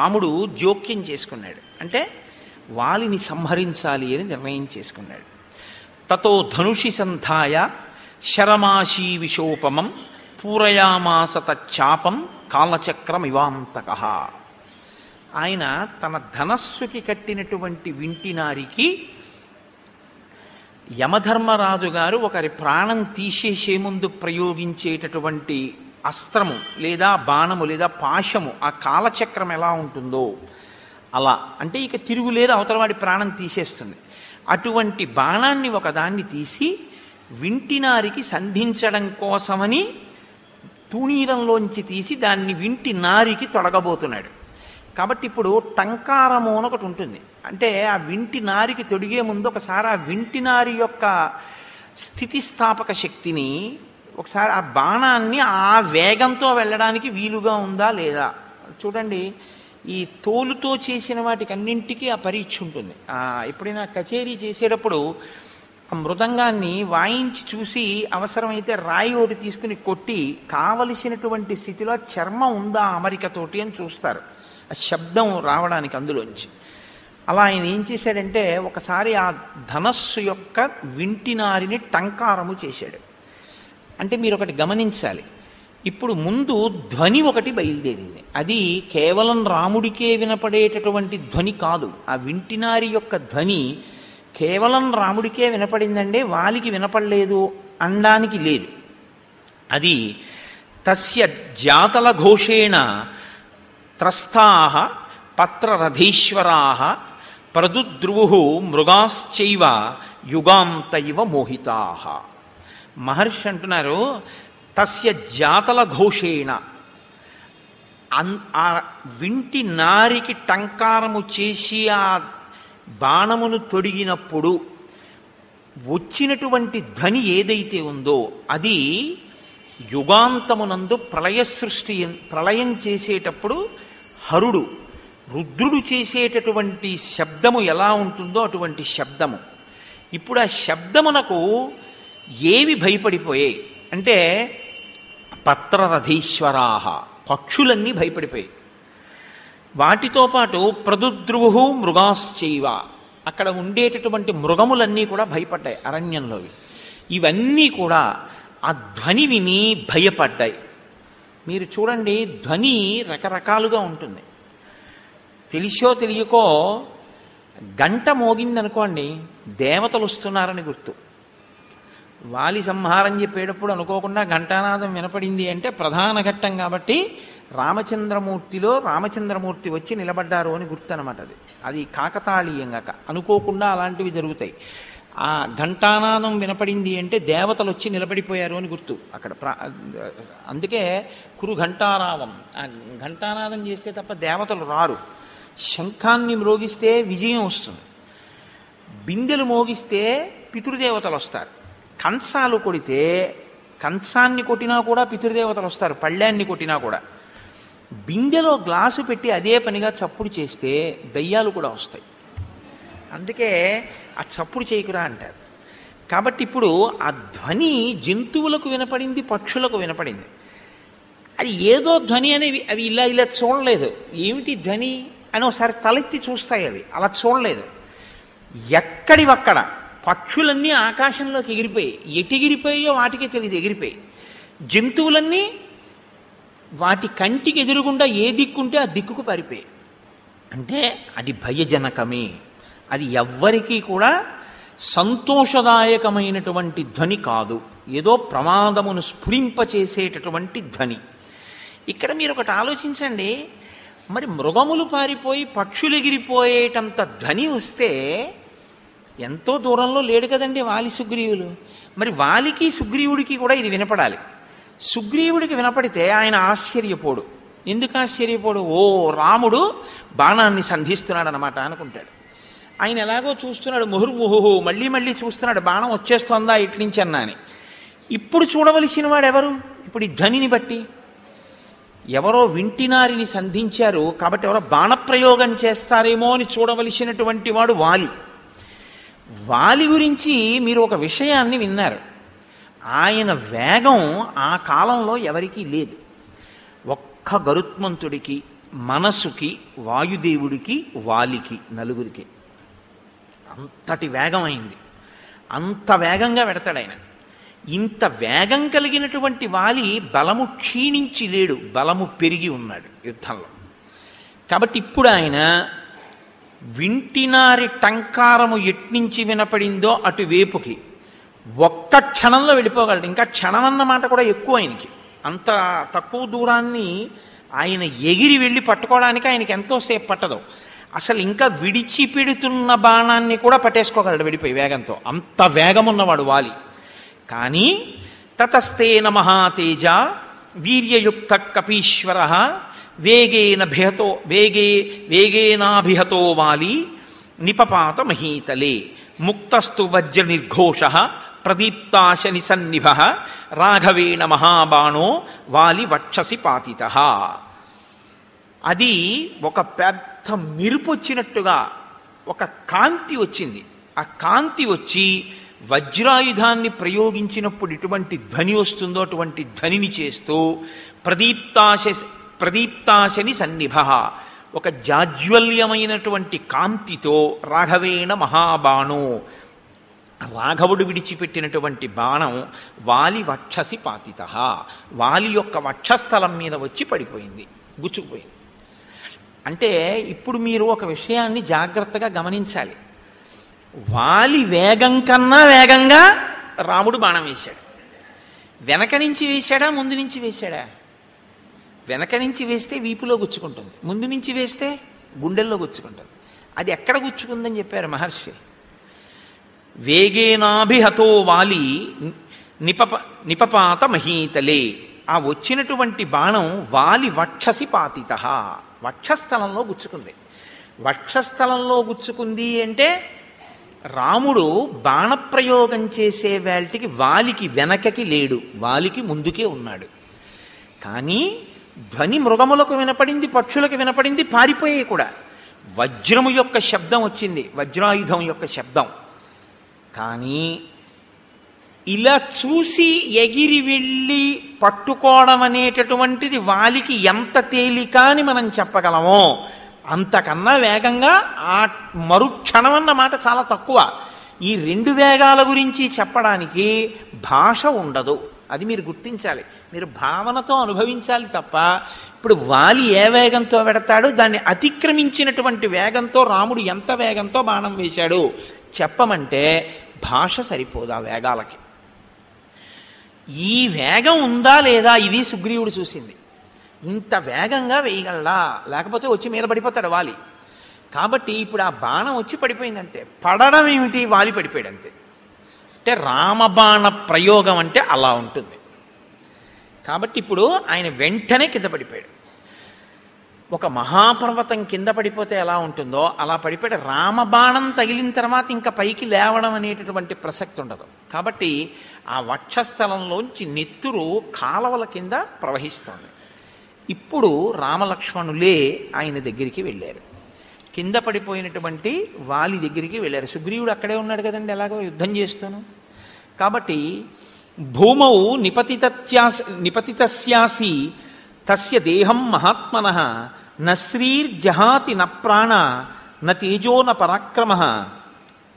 రాముడు జోక్యం చేసుకున్నాడు. అంటే వాలిని సంహరించాలి అని నిర్ణయం చేసుకున్నాడు. తతో ధనుషి సంధాయ శరమాశీ విశోపమం పూరయామాస తచ్చాపం కాలచక్రమివాంతకః. ఆయన తన ధనస్సుకి కట్టినటువంటి వింటినారికి యమధర్మరాజు గారు ఒకరి ప్రాణం తీసేసే ముందు ప్రయోగించేటటువంటి అస్త్రము లేదా బాణము లేదా పాశము, ఆ కాలచక్రం ఎలా ఉంటుందో అలా, అంటే ఇక తిరుగులేదు, అవతలవాడి ప్రాణం తీసేస్తుంది. అటువంటి బాణాన్ని ఒకదాన్ని తీసి వింటినారికి సంధించడం కోసమని తూణీరంలోంచి తీసి దాన్ని వింటి నారికి తొడగబోతున్నాడు. కాబట్టి ఇప్పుడు టంకారము అని ఒకటి ఉంటుంది. అంటే ఆ వింటి నారికి తొడిగే ముందు ఒకసారి ఆ వింటి నారి యొక్క స్థితిస్థాపక శక్తిని, ఒకసారి ఆ బాణాన్ని ఆ వేగంతో వెళ్ళడానికి వీలుగా ఉందా లేదా చూడండి. ఈ తోలుతో చేసిన వాటికి అన్నింటికీ ఆ పరీక్ష ఉంటుంది. ఎప్పుడైనా కచేరీ చేసేటప్పుడు ఆ మృదంగాన్ని వాయించి చూసి అవసరమైతే రాయి ఒకటి తీసుకుని కొట్టి కావలసినటువంటి స్థితిలో చర్మం ఉందా అమరికతోటి అని చూస్తారు, ఆ శబ్దం రావడానికి అందులోంచి. అలా ఆయన ఏం చేశాడంటే ఒకసారి ఆ ధనస్సు యొక్క వింటినారిని టంకారము చేశాడు. అంటే మీరు ఒకటి గమనించాలి, ఇప్పుడు ముందు ధ్వని ఒకటి బయలుదేరింది. అది కేవలం రాముడికే వినపడేటటువంటి ధ్వని కాదు. ఆ వింటినారి యొక్క ధ్వని కేవలం రాముడికే వినపడిందండి, వాలికి వినపడలేదు అనడానికి లేదు. అది తస్య జాతల ఘోషేణ త్రస్తాః పత్రరథీశ్వరాః ప్రదుద్రువు మృగాశ్చైవ యుగాంత ఇవ మోహితాః. మహర్షి అంటున్నారు, తస్య జాతల ఘోషేణ, ఆ వింటి నారికి టంకారము చేసి ఆ బాణమును తొడిగినప్పుడు వచ్చినటువంటి ధ్వని ఏదైతే ఉందో అది యుగాంతమునందు ప్రళయం చేసేటప్పుడు హరుడు రుద్రుడు చేసేటటువంటి శబ్దము ఎలా ఉంటుందో అటువంటి శబ్దము. ఇప్పుడు ఆ శబ్దమునకు ఏవి భయపడిపోయాయి అంటే పత్రరథీశ్వరాహ, పక్షులన్నీ భయపడిపోయాయి. వాటితో పాటు ప్రదుద్రువు మృగాశ్చైవ, అక్కడ ఉండేటటువంటి మృగములన్నీ కూడా భయపడ్డాయి అరణ్యంలోవి. ఇవన్నీ కూడా ఆ ధ్వని విని భయపడ్డాయి. మీరు చూడండి, ధ్వని రకరకాలుగా ఉంటుంది. తెలిసో తెలియకో గంట మోగిందనుకోండి, దేవతలు వస్తున్నారని గుర్తు. వాలి సంహారం చెప్పేటప్పుడు అనుకోకుండా ఘంటానాదం వినపడింది అంటే ప్రధాన ఘట్టం కాబట్టి రామచంద్రమూర్తి వచ్చి నిలబడ్డారు అని గుర్తు అనమాట. అది కాకతాళీయంగా అనుకోకుండా అలాంటివి జరుగుతాయి. ఆ ఘంటానాదం వినపడింది అంటే దేవతలు వచ్చి నిలబడిపోయారు అని గుర్తు అక్కడ. అందుకే కురు ఘంటారావం, ఆ ఘంటానాదం చేస్తే తప్ప దేవతలు రారు. శంఖాన్ని మ్రోగిస్తే విజయం వస్తుంది, బిందెలు మోగిస్తే పితృదేవతలు వస్తారు. కంచాలు కొడితే, కంచాన్ని కొట్టినా కూడా పితృదేవతలు వస్తారు, పళ్ళాన్ని కొట్టినా కూడా. బిందెలో గ్లాసు పెట్టి అదే పనిగా చప్పుడు చేస్తే దయ్యాలు కూడా వస్తాయి. అందుకే ఆ చప్పుడు చేయకురా అంటారు. కాబట్టి ఇప్పుడు ఆ ధ్వని జంతువులకు వినపడింది, పక్షులకు వినపడింది. అది ఏదో ధ్వని అనేవి అవి ఇలా ఇలా చూడలేదు. ఏమిటి ధ్వని అని ఒకసారి తలెత్తి చూస్తాయి. అవి అలా చూడలేదు. ఎక్కడివక్కడ పక్షులన్నీ ఆకాశంలోకి ఎగిరిపోయి, ఎటెగిరిపోయాయో వాటికే తెలియదు, ఎగిరిపోయి. జంతువులన్నీ వాటి కంటికి ఎదురుగుండా ఏ దిక్కుంటే ఆ దిక్కుకు పారిపోయాయి. అంటే అది భయజనకమే. అది ఎవ్వరికీ కూడా సంతోషదాయకమైనటువంటి ధ్వని కాదు, ఏదో ప్రమాదమును స్ఫురింపచేసేటటువంటి ధ్వని. ఇక్కడ మీరు ఒకటి ఆలోచించండి, మరి మృగములు పారిపోయి పక్షులు ఎగిరిపోయేటంత ధ్వని వస్తే ఎంతో దూరంలో లేడు కదండి వాలి సుగ్రీవులు. మరి వాలికి సుగ్రీవుడికి కూడా ఇది వినపడాలి. సుగ్రీవుడికి వినపడితే ఆయన ఆశ్చర్యపోడు. ఎందుకు ఆశ్చర్యపోడు? ఓ, రాముడు బాణాన్ని సంధిస్తున్నాడు అనమాట అనుకుంటాడు. ఆయన ఎలాగో చూస్తున్నాడు, ముహుర్ముహు మళ్ళీ మళ్ళీ చూస్తున్నాడు, బాణం వచ్చేస్తోందా ఇట్లించి అన్నా అని. ఇప్పుడు చూడవలసిన వాడు ఎవరు? ఇప్పుడు ఈ ధ్వనిని బట్టి ఎవరో వింటినారిని సంధించారు కాబట్టి ఎవరో బాణప్రయోగం చేస్తారేమో అని చూడవలసినటువంటి వాడు వాలి. వాలి గురించి మీరు ఒక విషయాన్ని విన్నారు. ఆయన వేగం ఆ కాలంలో ఎవరికీ లేదు. ఒక్క గరుత్మంతుడికి మనసుకి, వాయుదేవుడికి, వాలికి, నలుగురికి అంతటి వేగం అయింది. అంత వేగంగా వెడతాడు ఆయన. ఇంత వేగం కలిగినటువంటి వాలి బలము క్షీణించి లేడు, బలము పెరిగి ఉన్నాడు యుద్ధంలో. కాబట్టి ఇప్పుడు ఆయన వింటినారి టంకారము ఎట్నుంచి వినపడిందో అటువైపుకి ఒక్క క్షణంలో వెళ్ళిపోగలడు. ఇంకా క్షణం అన్న మాట కూడా ఎక్కువ ఆయనకి. అంత తక్కువ దూరాన్ని ఆయన ఎగిరి వెళ్ళి పట్టుకోవడానికి ఆయనకి ఎంతోసేపు పట్టదు. అసలు ఇంకా విడిచిపెడుతున్న బాణాన్ని కూడా పట్టేసుకోగలడు వెళ్ళిపోయి వేగంతో. అంత వేగం ఉన్నవాడు వాలి. కానీ తతస్తేన మహాతేజ వీర్యయుక్త కపీశ్వర వేగేనాభిహతో వాలి నిపపాత మహీతలే ముక్తస్తు వజ్ర నిర్ఘోష ప్రదీప్తాశని సన్నిభ రాఘవేణ మహాబాణో వాలి వక్షసి పాతిత. అది ఒక పెద్ద మెరుపు వచ్చినట్టుగా ఒక కాంతి వచ్చింది. ఆ కాంతి వచ్చి వజ్రాయుధాన్ని ప్రయోగించినప్పుడు ఎటువంటి ధ్వని వస్తుందో అటువంటి ధ్వనిని చేస్తూ ప్రదీప్తాశని సన్నిభ, ఒక జాజ్వల్యమైనటువంటి కాంతితో రాఘవేణ మహాబాణో, రాఘవుడు విడిచిపెట్టినటువంటి బాణం వాలి వక్షసి పాతిత, వాలి యొక్క వక్షస్థలం మీద వచ్చి పడిపోయింది, గుచ్చుకుపోయింది. అంటే ఇప్పుడు మీరు ఒక విషయాన్ని జాగ్రత్తగా గమనించాలి. వాలి వేగం కన్నా వేగంగా రాముడు బాణం వేశాడు. వెనక నుంచి వేశాడా, ముందు నుంచి వేశాడా? వెనక నుంచి వేస్తే వీపులో గుచ్చుకుంటుంది, ముందు నుంచి వేస్తే గుండెల్లో గుచ్చుకుంటుంది. అది ఎక్కడ గుచ్చుకుందని చెప్పారు మహర్షి. వేగేనాభిహతో వాలి నిపపాత మహీతలే, ఆ వచ్చినటువంటి బాణం వాలి వక్షసి పాతిత, వక్షస్థలంలో గుచ్చుకుంది. వక్షస్థలంలో గుచ్చుకుంది అంటే రాముడు బాణప్రయోగం చేసే వేళటికి వాలికి వెనకకి లేడు, వాలికి ముందుకే ఉన్నాడు. కానీ ధ్వని మృగములకు వినపడింది, పక్షులకు వినపడింది, పారిపోయే కూడా. వజ్రము యొక్క శబ్దం వచ్చింది, వజ్రాయుధం యొక్క శబ్దం. కానీ ఇలా చూసి ఎగిరి వెళ్ళి పట్టుకోవడం అనేటటువంటిది వాలికి ఎంత తేలిక అని మనం చెప్పగలమో అంతకన్నా వేగంగా ఆ మరుక్షణం అన్న మాట చాలా తక్కువ. ఈ రెండు వేగాల గురించి చెప్పడానికి భాష ఉండదు, అది మీరు గుర్తించాలి. మీరు భావనతో అనుభవించాలి తప్ప ఇప్పుడు వాలి ఏ వేగంతో వెడతాడు, దాన్ని అతిక్రమించినటువంటి వేగంతో రాముడు ఎంత వేగంతో బాణం వేశాడు చెప్పమంటే భాష సరిపోదు ఆ వేగాలకి. ఈ వేగం ఉందా లేదా ఇది సుగ్రీవుడు చూసింది. ఇంత వేగంగా వేయగలడా, లేకపోతే వచ్చి మీద పడిపోతాడు వాలి. కాబట్టి ఇప్పుడు ఆ బాణం వచ్చి పడిపోయింది అంతే. పడడం ఏమిటి, వాలి పడిపోయాడు అంతే. అంటే రామబాణ ప్రయోగం అంటే అలా ఉంటుంది. కాబట్టి ఇప్పుడు ఆయన వెంటనే కింద పడిపోయాడు. ఒక మహాపర్వతం కింద పడిపోతే ఎలా ఉంటుందో అలా పడిపోయాడు. రామబాణం తగిలిన తర్వాత ఇంకా పైకి లేవడం అనేటటువంటి ప్రసక్తి ఉండదు. కాబట్టి ఆ వక్షస్థలంలోంచి నెత్తురు కాలవల కింద ప్రవహిస్తోంది. ఇప్పుడు రామలక్ష్మణులే ఆయన దగ్గరికి వెళ్ళారు, కింద పడిపోయినటువంటి వాలి దగ్గరికి వెళ్ళారు. సుగ్రీవుడు అక్కడే ఉన్నాడు కదండి, ఎలాగో యుద్ధం చేస్తాను. కాబట్టి భూమౌ నిపతితస్యాసి తస్య దేహం మహాత్మనః న శ్రీర్జహాతి న ప్రాణ న తేజో న పరాక్రమః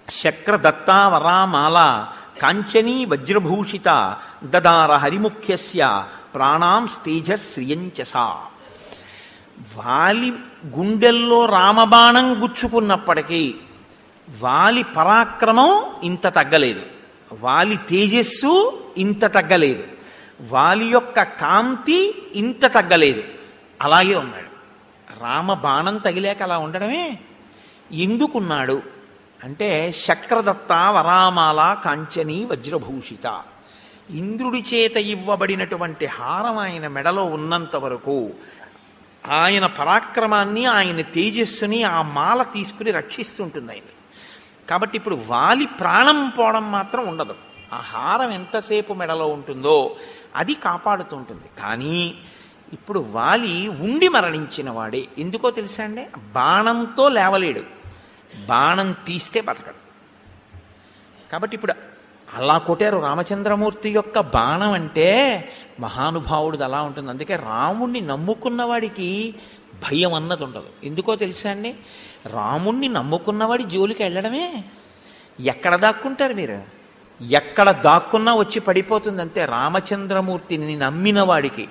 శక్రదత్తా వరామాల కాంచనీ వజ్రభూషిత దదార హరిముఖ్యస్య ప్రాణాం స్తేజ శ్రియంచసా. వాలి గుండెల్లో రామబాణం గుచ్చుకున్నప్పటికీ వాలి పరాక్రమం ఇంత తగ్గలేదు, వాలి తేజస్సు ఇంత తగ్గలేదు, వాలి యొక్క కాంతి ఇంత తగ్గలేదు, అలాగే ఉన్నాడు. రామబాణం తగిలేక అలా ఉండడమే. ఎందుకున్నాడు అంటే శక్రదత్త వరామాల కాంచనీ వజ్రభూషిత, ఇంద్రుడి చేత ఇవ్వబడినటువంటి హారం ఆయన మెడలో ఉన్నంత వరకు ఆయన పరాక్రమాన్ని, ఆయన తేజస్సుని ఆ మాల తీసుకుని రక్షిస్తుంటుంది ఆయన. కాబట్టి ఇప్పుడు వాలి ప్రాణం పోవడం మాత్రం ఉండదు, ఆ హారం ఎంతసేపు మెడలో ఉంటుందో అది కాపాడుతూ ఉంటుంది. కానీ ఇప్పుడు వాలి ఉండి మరణించిన వాడే. ఎందుకో తెలుసా అండి, బాణంతో లేవలేడు, బాణం తీస్తే బతకడు. కాబట్టి ఇప్పుడు అలా కొట్టారు. రామచంద్రమూర్తి యొక్క బాణం అంటే మహానుభావుడిది అలా ఉంటుంది. అందుకే రాముణ్ణి నమ్ముకున్న వాడికి భయం అన్నది ఉండదు. ఎందుకో తెలుసా అండి, రాముణ్ణి నమ్ముకున్నవాడి జోలికి వెళ్ళడమే. ఎక్కడ దాక్కుంటారు మీరు? ఎక్కడ దాక్కున్నా వచ్చి పడిపోతుంది అంతే. రామచంద్రమూర్తిని నమ్మిన వాడికి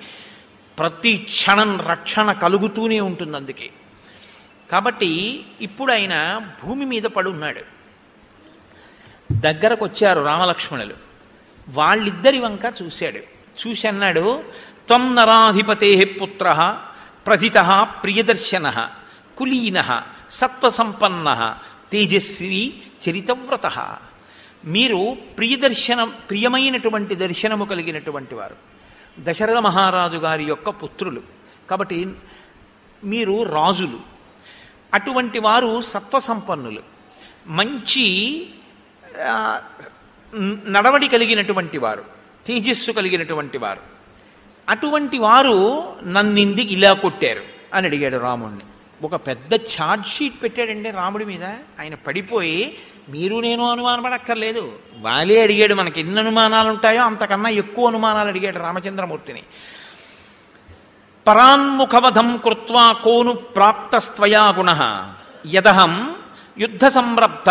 ప్రతి క్షణం రక్షణ కలుగుతూనే ఉంటుంది. అందుకే కాబట్టి ఇప్పుడు ఆయన భూమి మీద పడి ఉన్నాడు. దగ్గరకు వచ్చారు రామలక్ష్మణులు. వాళ్ళిద్దరి వంక చూశాడు. చూసి అన్నాడు, త్వం నరాధిపతే పుత్ర ప్రథిత ప్రియదర్శన కులీన సత్వసంపన్న తేజస్వి చరితవ్రత. మీరు ప్రియమైనటువంటి దర్శనము కలిగినటువంటి వారు, దశరథ మహారాజు గారి యొక్క పుత్రులు కాబట్టి మీరు రాజులు. అటువంటి వారు సత్వసంపన్నులు, మంచి నడవడి కలిగినటువంటి వారు, తేజస్సు కలిగినటువంటి వారు. అటువంటి వారు నన్నిందికి ఇలా కొట్టారు అని అడిగాడు రాముణ్ణి. ఒక పెద్ద ఛార్జ్ షీట్ పెట్టాడండి రాముడి మీద. ఆయన పడిపోయి మీరు నేను అనుమానపడక్కర్లేదు, వాలే అడిగాడు. మనకి ఎన్ని అనుమానాలు ఉంటాయో అంతకన్నా ఎక్కువ అనుమానాలు అడిగాడు రామచంద్రమూర్తిని. పరాన్ముఖవధం కృత్వా కోను ప్రాప్తస్త్వయా గుణః యదహం యుద్ధ సంరబ్ధ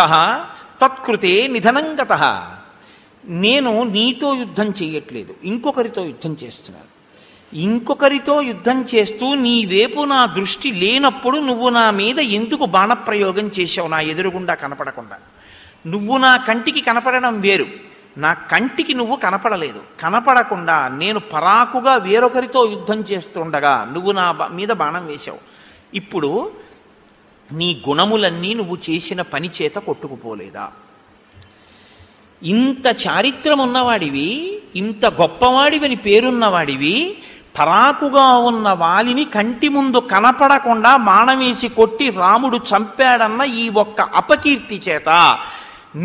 తత్కృతే నిధనం గతః. నేను నీతో యుద్ధం చేయట్లేదు, ఇంకొకరితో యుద్ధం చేస్తున్నాను. ఇంకొకరితో యుద్ధం చేస్తూ నీ వైపు నా దృష్టి లేనప్పుడు నువ్వు నా మీద ఎందుకు బాణప్రయోగం చేశావు? నా ఎదురుగుండా కనపడకుండా. నువ్వు నా కంటికి కనపడడం వేరు, నా కంటికి నువ్వు కనపడలేదు. కనపడకుండా నేను పరాకుగా వేరొకరితో యుద్ధం చేస్తుండగా నువ్వు నా మీద బాణం వేశావు. ఇప్పుడు నీ గుణములన్నీ నువ్వు చేసిన పని చేత కొట్టుకుపోలేదా? ఇంత చారిత్రం ఉన్నవాడివి, ఇంత గొప్పవాడివని పేరున్నవాడివి, పరాకుగా ఉన్న వాలిని కంటి ముందు కనపడకుండా బాణమేసి కొట్టి రాముడు చంపాడన్న ఈ ఒక్క అపకీర్తి చేత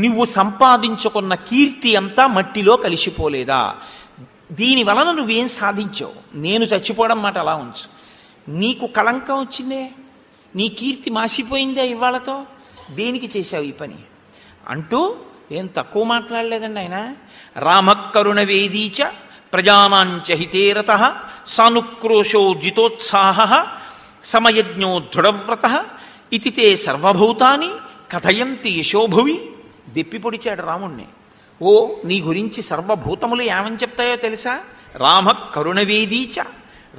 నువ్వు సంపాదించుకున్న కీర్తి అంతా మట్టిలో కలిసిపోలేదా? దీని వలన నువ్వేం సాధించావు? నేను చచ్చిపోవడం మాట అలా ఉంచు, నీకు కళంకం వచ్చిందే, నీ కీర్తి మాసిపోయిందే ఇవాళతో. దేనికి చేశావు ఈ పని అంటూ ఏం తక్కువ మాట్లాడలేదండి ఆయన. రామకరుణ వేదీచ ప్రజానాంచ హితేరత సానుక్రోశో జితోత్సాహ సమయజ్ఞో దృఢవ్రత ఇతి తే సర్వభూతాని కథయంతి యశోభువి. దెప్పి పొడిచాడు రాముణ్ణి. ఓ, నీ గురించి సర్వభూతములు ఏమని చెప్తాయో తెలుసా? రామ కరుణవేదీచ,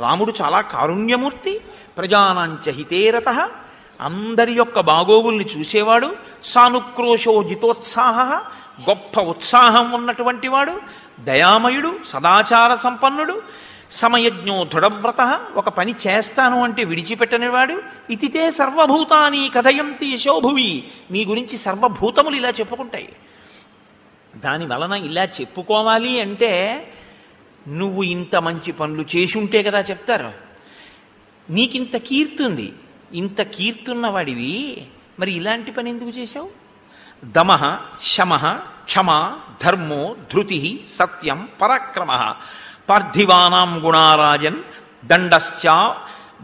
రాముడు చాలా కారుణ్యమూర్తి. ప్రజానాంచ హితేరత, అందరి యొక్క బాగోగుల్ని చూసేవాడు. సానుక్రోశో జితోత్సాహ, గొప్ప ఉత్సాహం ఉన్నటువంటి వాడు. దయామయుడు, సదాచార సంపన్నుడు. సమయజ్ఞో దృఢవ్రత, ఒక పని చేస్తాను అంటే విడిచిపెట్టనివాడు. ఇతితే సర్వభూతాని కథయంతి యశోభువి, నీ గురించి సర్వభూతములు ఇలా చెప్పుకుంటాయి. దాని వలన ఇలా చెప్పుకోవాలి అంటే నువ్వు ఇంత మంచి పనులు చేసి ఉంటే కదా చెప్తారు. నీకింత కీర్తుంది, ఇంత కీర్తున్నవాడివి మరి ఇలాంటి పని ఎందుకు చేశావు? దమః శమః క్షమా ధర్మో ధృతి సత్యం పరాక్రమ పార్థివానాం గుణారాజన్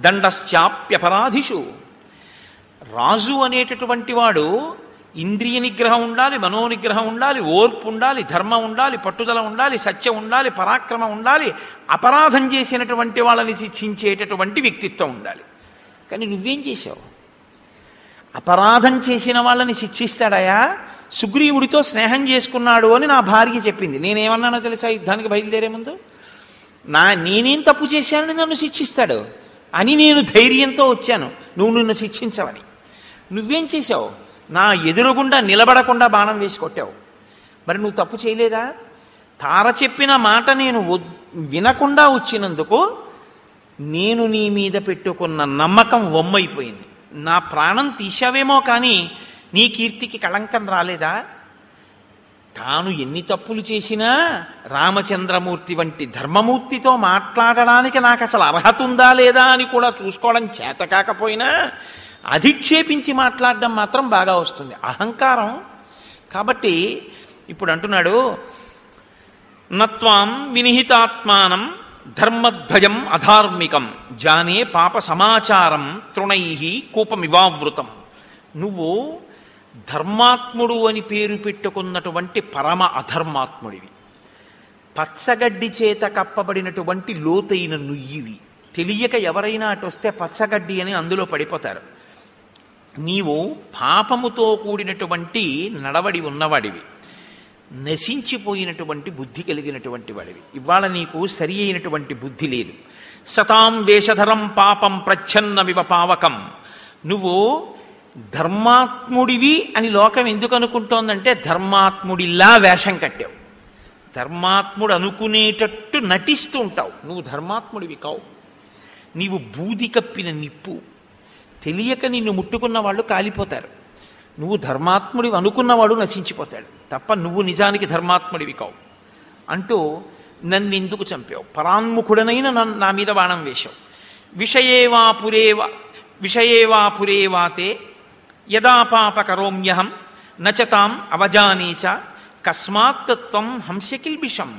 దండశ్చాప్యపరాధిషు. రాజు అనేటటువంటి వాడు ఇంద్రియ నిగ్రహం ఉండాలి, మనోనిగ్రహం ఉండాలి, ఓర్పు ఉండాలి, ధర్మం ఉండాలి, పట్టుదల ఉండాలి, సత్యం ఉండాలి, పరాక్రమం ఉండాలి, అపరాధం చేసినటువంటి వాళ్ళని శిక్షించేటటువంటి వ్యక్తిత్వం ఉండాలి. కానీ నువ్వేం చేశావు? అపరాధం చేసిన వాళ్ళని శిక్షిస్తాడయా? సుగ్రీవుడితో స్నేహం చేసుకున్నాడు అని నా భార్య చెప్పింది. నేనేమన్నానో తెలుసా? యుద్ధానికి బయలుదేరే ముందు నేనేం తప్పు చేశానని నన్ను శిక్షిస్తాడు అని నేను ధైర్యంతో వచ్చాను, నువ్వు నిన్ను శిక్షించవని. నువ్వేం చేశావు? నా ఎదురుగుండా నిలబడకుండా బాణం వేసి కొట్టావు. మరి నువ్వు తప్పు చేయలేదా? తార చెప్పిన మాట నేను వినకుండా వచ్చినందుకు నేను నీ మీద పెట్టుకున్న నమ్మకం వమ్మైపోయింది. నా ప్రాణం తీశావేమో కానీ నీ కీర్తికి కళంకం రాలేదా? తాను ఎన్ని తప్పులు చేసినా రామచంద్రమూర్తి వంటి ధర్మమూర్తితో మాట్లాడడానికి నాకు అసలు అర్హత ఉందా లేదా అని కూడా చూసుకోవడం చేత కాకపోయినా అధిక్షేపించి మాట్లాడడం మాత్రం బాగా వస్తుంది, అహంకారం. కాబట్టి ఇప్పుడు అంటున్నాడు, నత్వాం వినిహితాత్మానం ధర్మధ్వజం అధార్మికం జానే పాప సమాచారం తృణై కూపమివావృతం. నువ్వు ధర్మాత్ముడు అని పేరు పెట్టుకున్నటువంటి పరమ అధర్మాత్ముడివి, పచ్చగడ్డి చేత కప్పబడినటువంటి లోతైన నుయ్యివి. తెలియక ఎవరైనా అటు వస్తే పచ్చగడ్డి అని అందులో పడిపోతారు. నీవు పాపముతో కూడినటువంటి నడవడి ఉన్నవాడివి, నశించిపోయినటువంటి బుద్ధి కలిగినటువంటి వాడివి. ఇవాళ నీకు సరి అయినటువంటి బుద్ధి లేదు. సతాం వేషధరం పాపం ప్రచ్ఛన్నమివ పావకం. నువ్వు ధర్మాత్ముడివి అని లోకం ఎందుకు అనుకుంటోందంటే ధర్మాత్ముడిలా వేషం కట్టావు. ధర్మాత్ముడు అనుకునేటట్టు నటిస్తూ ఉంటావు. నువ్వు ధర్మాత్ముడివి కావు. నీవు బూది కప్పిన నిప్పు. తెలియక నిన్ను ముట్టుకున్న వాళ్ళు కాలిపోతారు. నువ్వు ధర్మాత్ముడివి అనుకున్నవాడు నశించిపోతాడు తప్ప నువ్వు నిజానికి ధర్మాత్ముడివి కావు అంటూ నన్నెందుకు చంపావు? పరాన్ముఖుడనైన నా మీద బాణం వేశావు. విషయేవాపురేవాతే యదా పాప కరోమ్యహం నచతాం అవజానేచ కస్మాత్ త్వం హంసకిల్బిషం.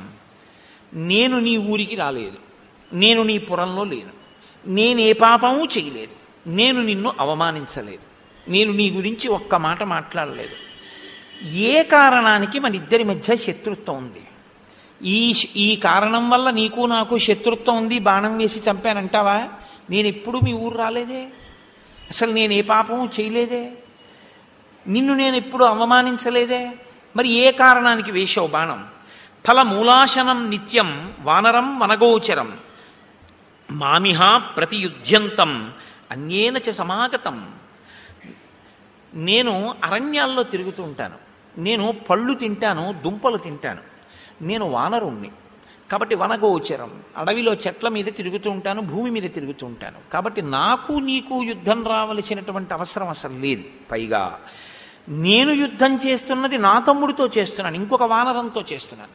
నేను నీ ఊరికి రాలేదు, నేను నీ పురంలో లేను, నేనే పాపము చేయలేదు, నేను నిన్ను అవమానించలేదు, నేను నీ గురించి ఒక్క మాట మాట్లాడలేదు. ఏ కారణానికి మన ఇద్దరి మధ్య శత్రుత్వం ఉంది? ఈ కారణం వల్ల నీకు నాకు శత్రుత్వం ఉంది, బాణం వేసి చంపానంటావా? నేను ఎప్పుడు మీ ఊరు రాలేదే, అసలు నేను ఏ పాపము చేయలేదే, నిన్ను నేను ఎప్పుడు అవమానించలేదే, మరి ఏ కారణానికి వేశావు బాణం? ఫలమూలాశనం నిత్యం వానరం వనగోచరం మామిహా ప్రతియుధ్యంతం అన్యేన చ సమాగతం. నేను అరణ్యాల్లో తిరుగుతూ ఉంటాను, నేను పళ్ళు తింటాను, దుంపలు తింటాను, నేను వానరుణ్ణి కాబట్టి వనగోచరం, అడవిలో చెట్ల మీద తిరుగుతూ ఉంటాను, భూమి మీద తిరుగుతూ ఉంటాను. కాబట్టి నాకు నీకు యుద్ధం రావలసినటువంటి అవసరం అసలు లేదు. పైగా నేను యుద్ధం చేస్తున్నది నా తమ్ముడితో చేస్తున్నాను, ఇంకొక వానరంతో చేస్తున్నాను.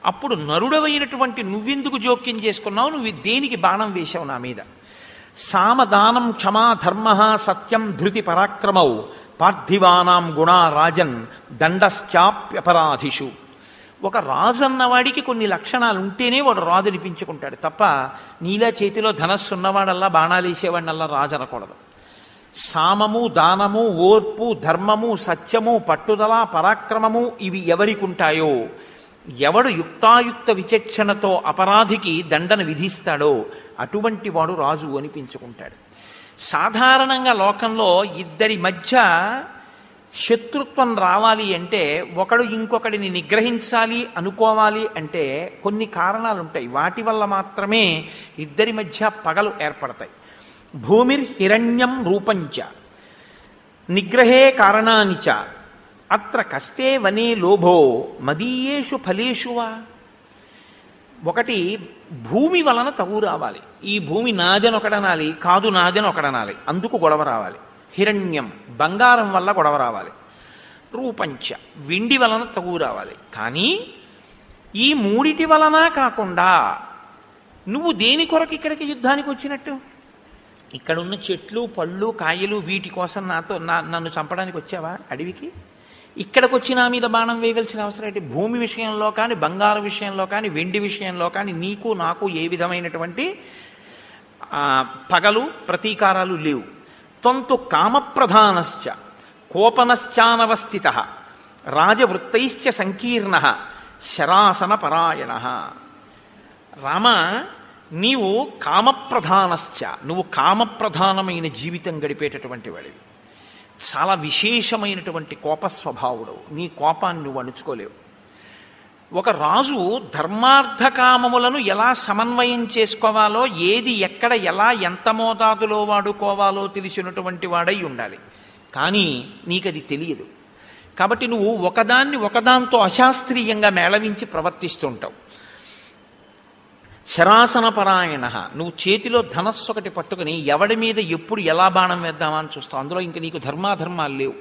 అప్పుడు నరుడవైనటువంటి నువ్వెందుకు జోక్యం చేసుకున్నావు? నువ్వు దేనికి బాణం వేశావు నా మీద? సామదానం క్షమా ధర్మ సత్యం ధృతి పరాక్రమౌ పార్థివానాం గుణా రాజన్ దండశ్చాప్యపరాధిషు. ఒక రాజు అన్నవాడికి కొన్ని లక్షణాలు ఉంటేనే వాడు రాజు అనిపించుకుంటాడు తప్ప నీలా చేతిలో ధనస్సు ఉన్నవాడల్లా బాణాలు వేసేవాడినల్లా రాజు అనకూడదు. సామము, దానము, ఓర్పు, ధర్మము, సత్యము, పట్టుదల, పరాక్రమము ఇవి ఎవరికి ఉంటాయో, ఎవడు యుక్తాయుక్త విచక్షణతో అపరాధికి దండను విధిస్తాడో అటువంటి వాడు రాజు అనిపించుకుంటాడు. సాధారణంగా లోకంలో ఇద్దరి మధ్య శత్రుత్వం రావాలి అంటే, ఒకడు ఇంకొకడిని నిగ్రహించాలి అనుకోవాలి అంటే కొన్ని కారణాలు ఉంటాయి. వాటి వల్ల మాత్రమే ఇద్దరి మధ్య పగలు ఏర్పడతాయి. భూమిర్హిరణ్యం రూపంచ నిగ్రహే కారణాని చ అత్ర కస్తే వనే లోభో మదీయేషు ఫలేషువా. ఒకటి భూమి వలన తగు రావాలి. ఈ భూమి నాదని ఒకడనాలి, కాదు నాదని ఒకడనాలి, అందుకు గొడవ రావాలి. హిరణ్యం బంగారం వల్ల గొడవ రావాలి. రూపంచ వెండి వలన తగు రావాలి. కానీ ఈ మూడిటి వలన కాకుండా నువ్వు దేని కొరకు ఇక్కడికి యుద్ధానికి వచ్చినట్టు? ఇక్కడున్న చెట్లు, పళ్ళు, కాయలు వీటి కోసం నన్ను చంపడానికి వచ్చావా అడవికి? ఇక్కడికి వచ్చి నా మీద బాణం వేయవలసిన అవసరం ఏంటి? భూమి విషయంలో కానీ, బంగారు విషయంలో కానీ, వెండి విషయంలో కానీ నీకు నాకు ఏ విధమైనటువంటి పగలు ప్రతీకారాలు లేవు. త్వంతు కామప్రధానశ్చ కోపనశ్చానవస్థిత రాజవృత్తైశ్చ సంకీర్ణ శరాసన పరాయణ. రామ, నీవు కామప్రధానశ్చ, నువ్వు కామప్రధానమైన జీవితం గడిపేటటువంటి వాడివి. చాలా విశేషమైనటువంటి కోపస్వభావుడు. నీ కోపాన్ని నువ్వు అణుచుకోలేవు. ఒక రాజు ధర్మార్థకామములను ఎలా సమన్వయం చేసుకోవాలో, ఏది ఎక్కడ ఎలా ఎంత మోతాదులో వాడుకోవాలో తెలిసినటువంటి వాడై ఉండాలి. కానీ నీకది తెలియదు. కాబట్టి నువ్వు ఒకదాన్ని ఒకదాంతో అశాస్త్రీయంగా మేళవించి ప్రవర్తిస్తుంటావు. శరాసన పరాయణ, నువ్వు చేతిలో ధనస్సు ఒకటి పట్టుకుని ఎవడి మీద ఎప్పుడు ఎలా బాణం వేద్దామా అని చూస్తావు. అందులో ఇంక నీకు ధర్మాధర్మాలు లేవు.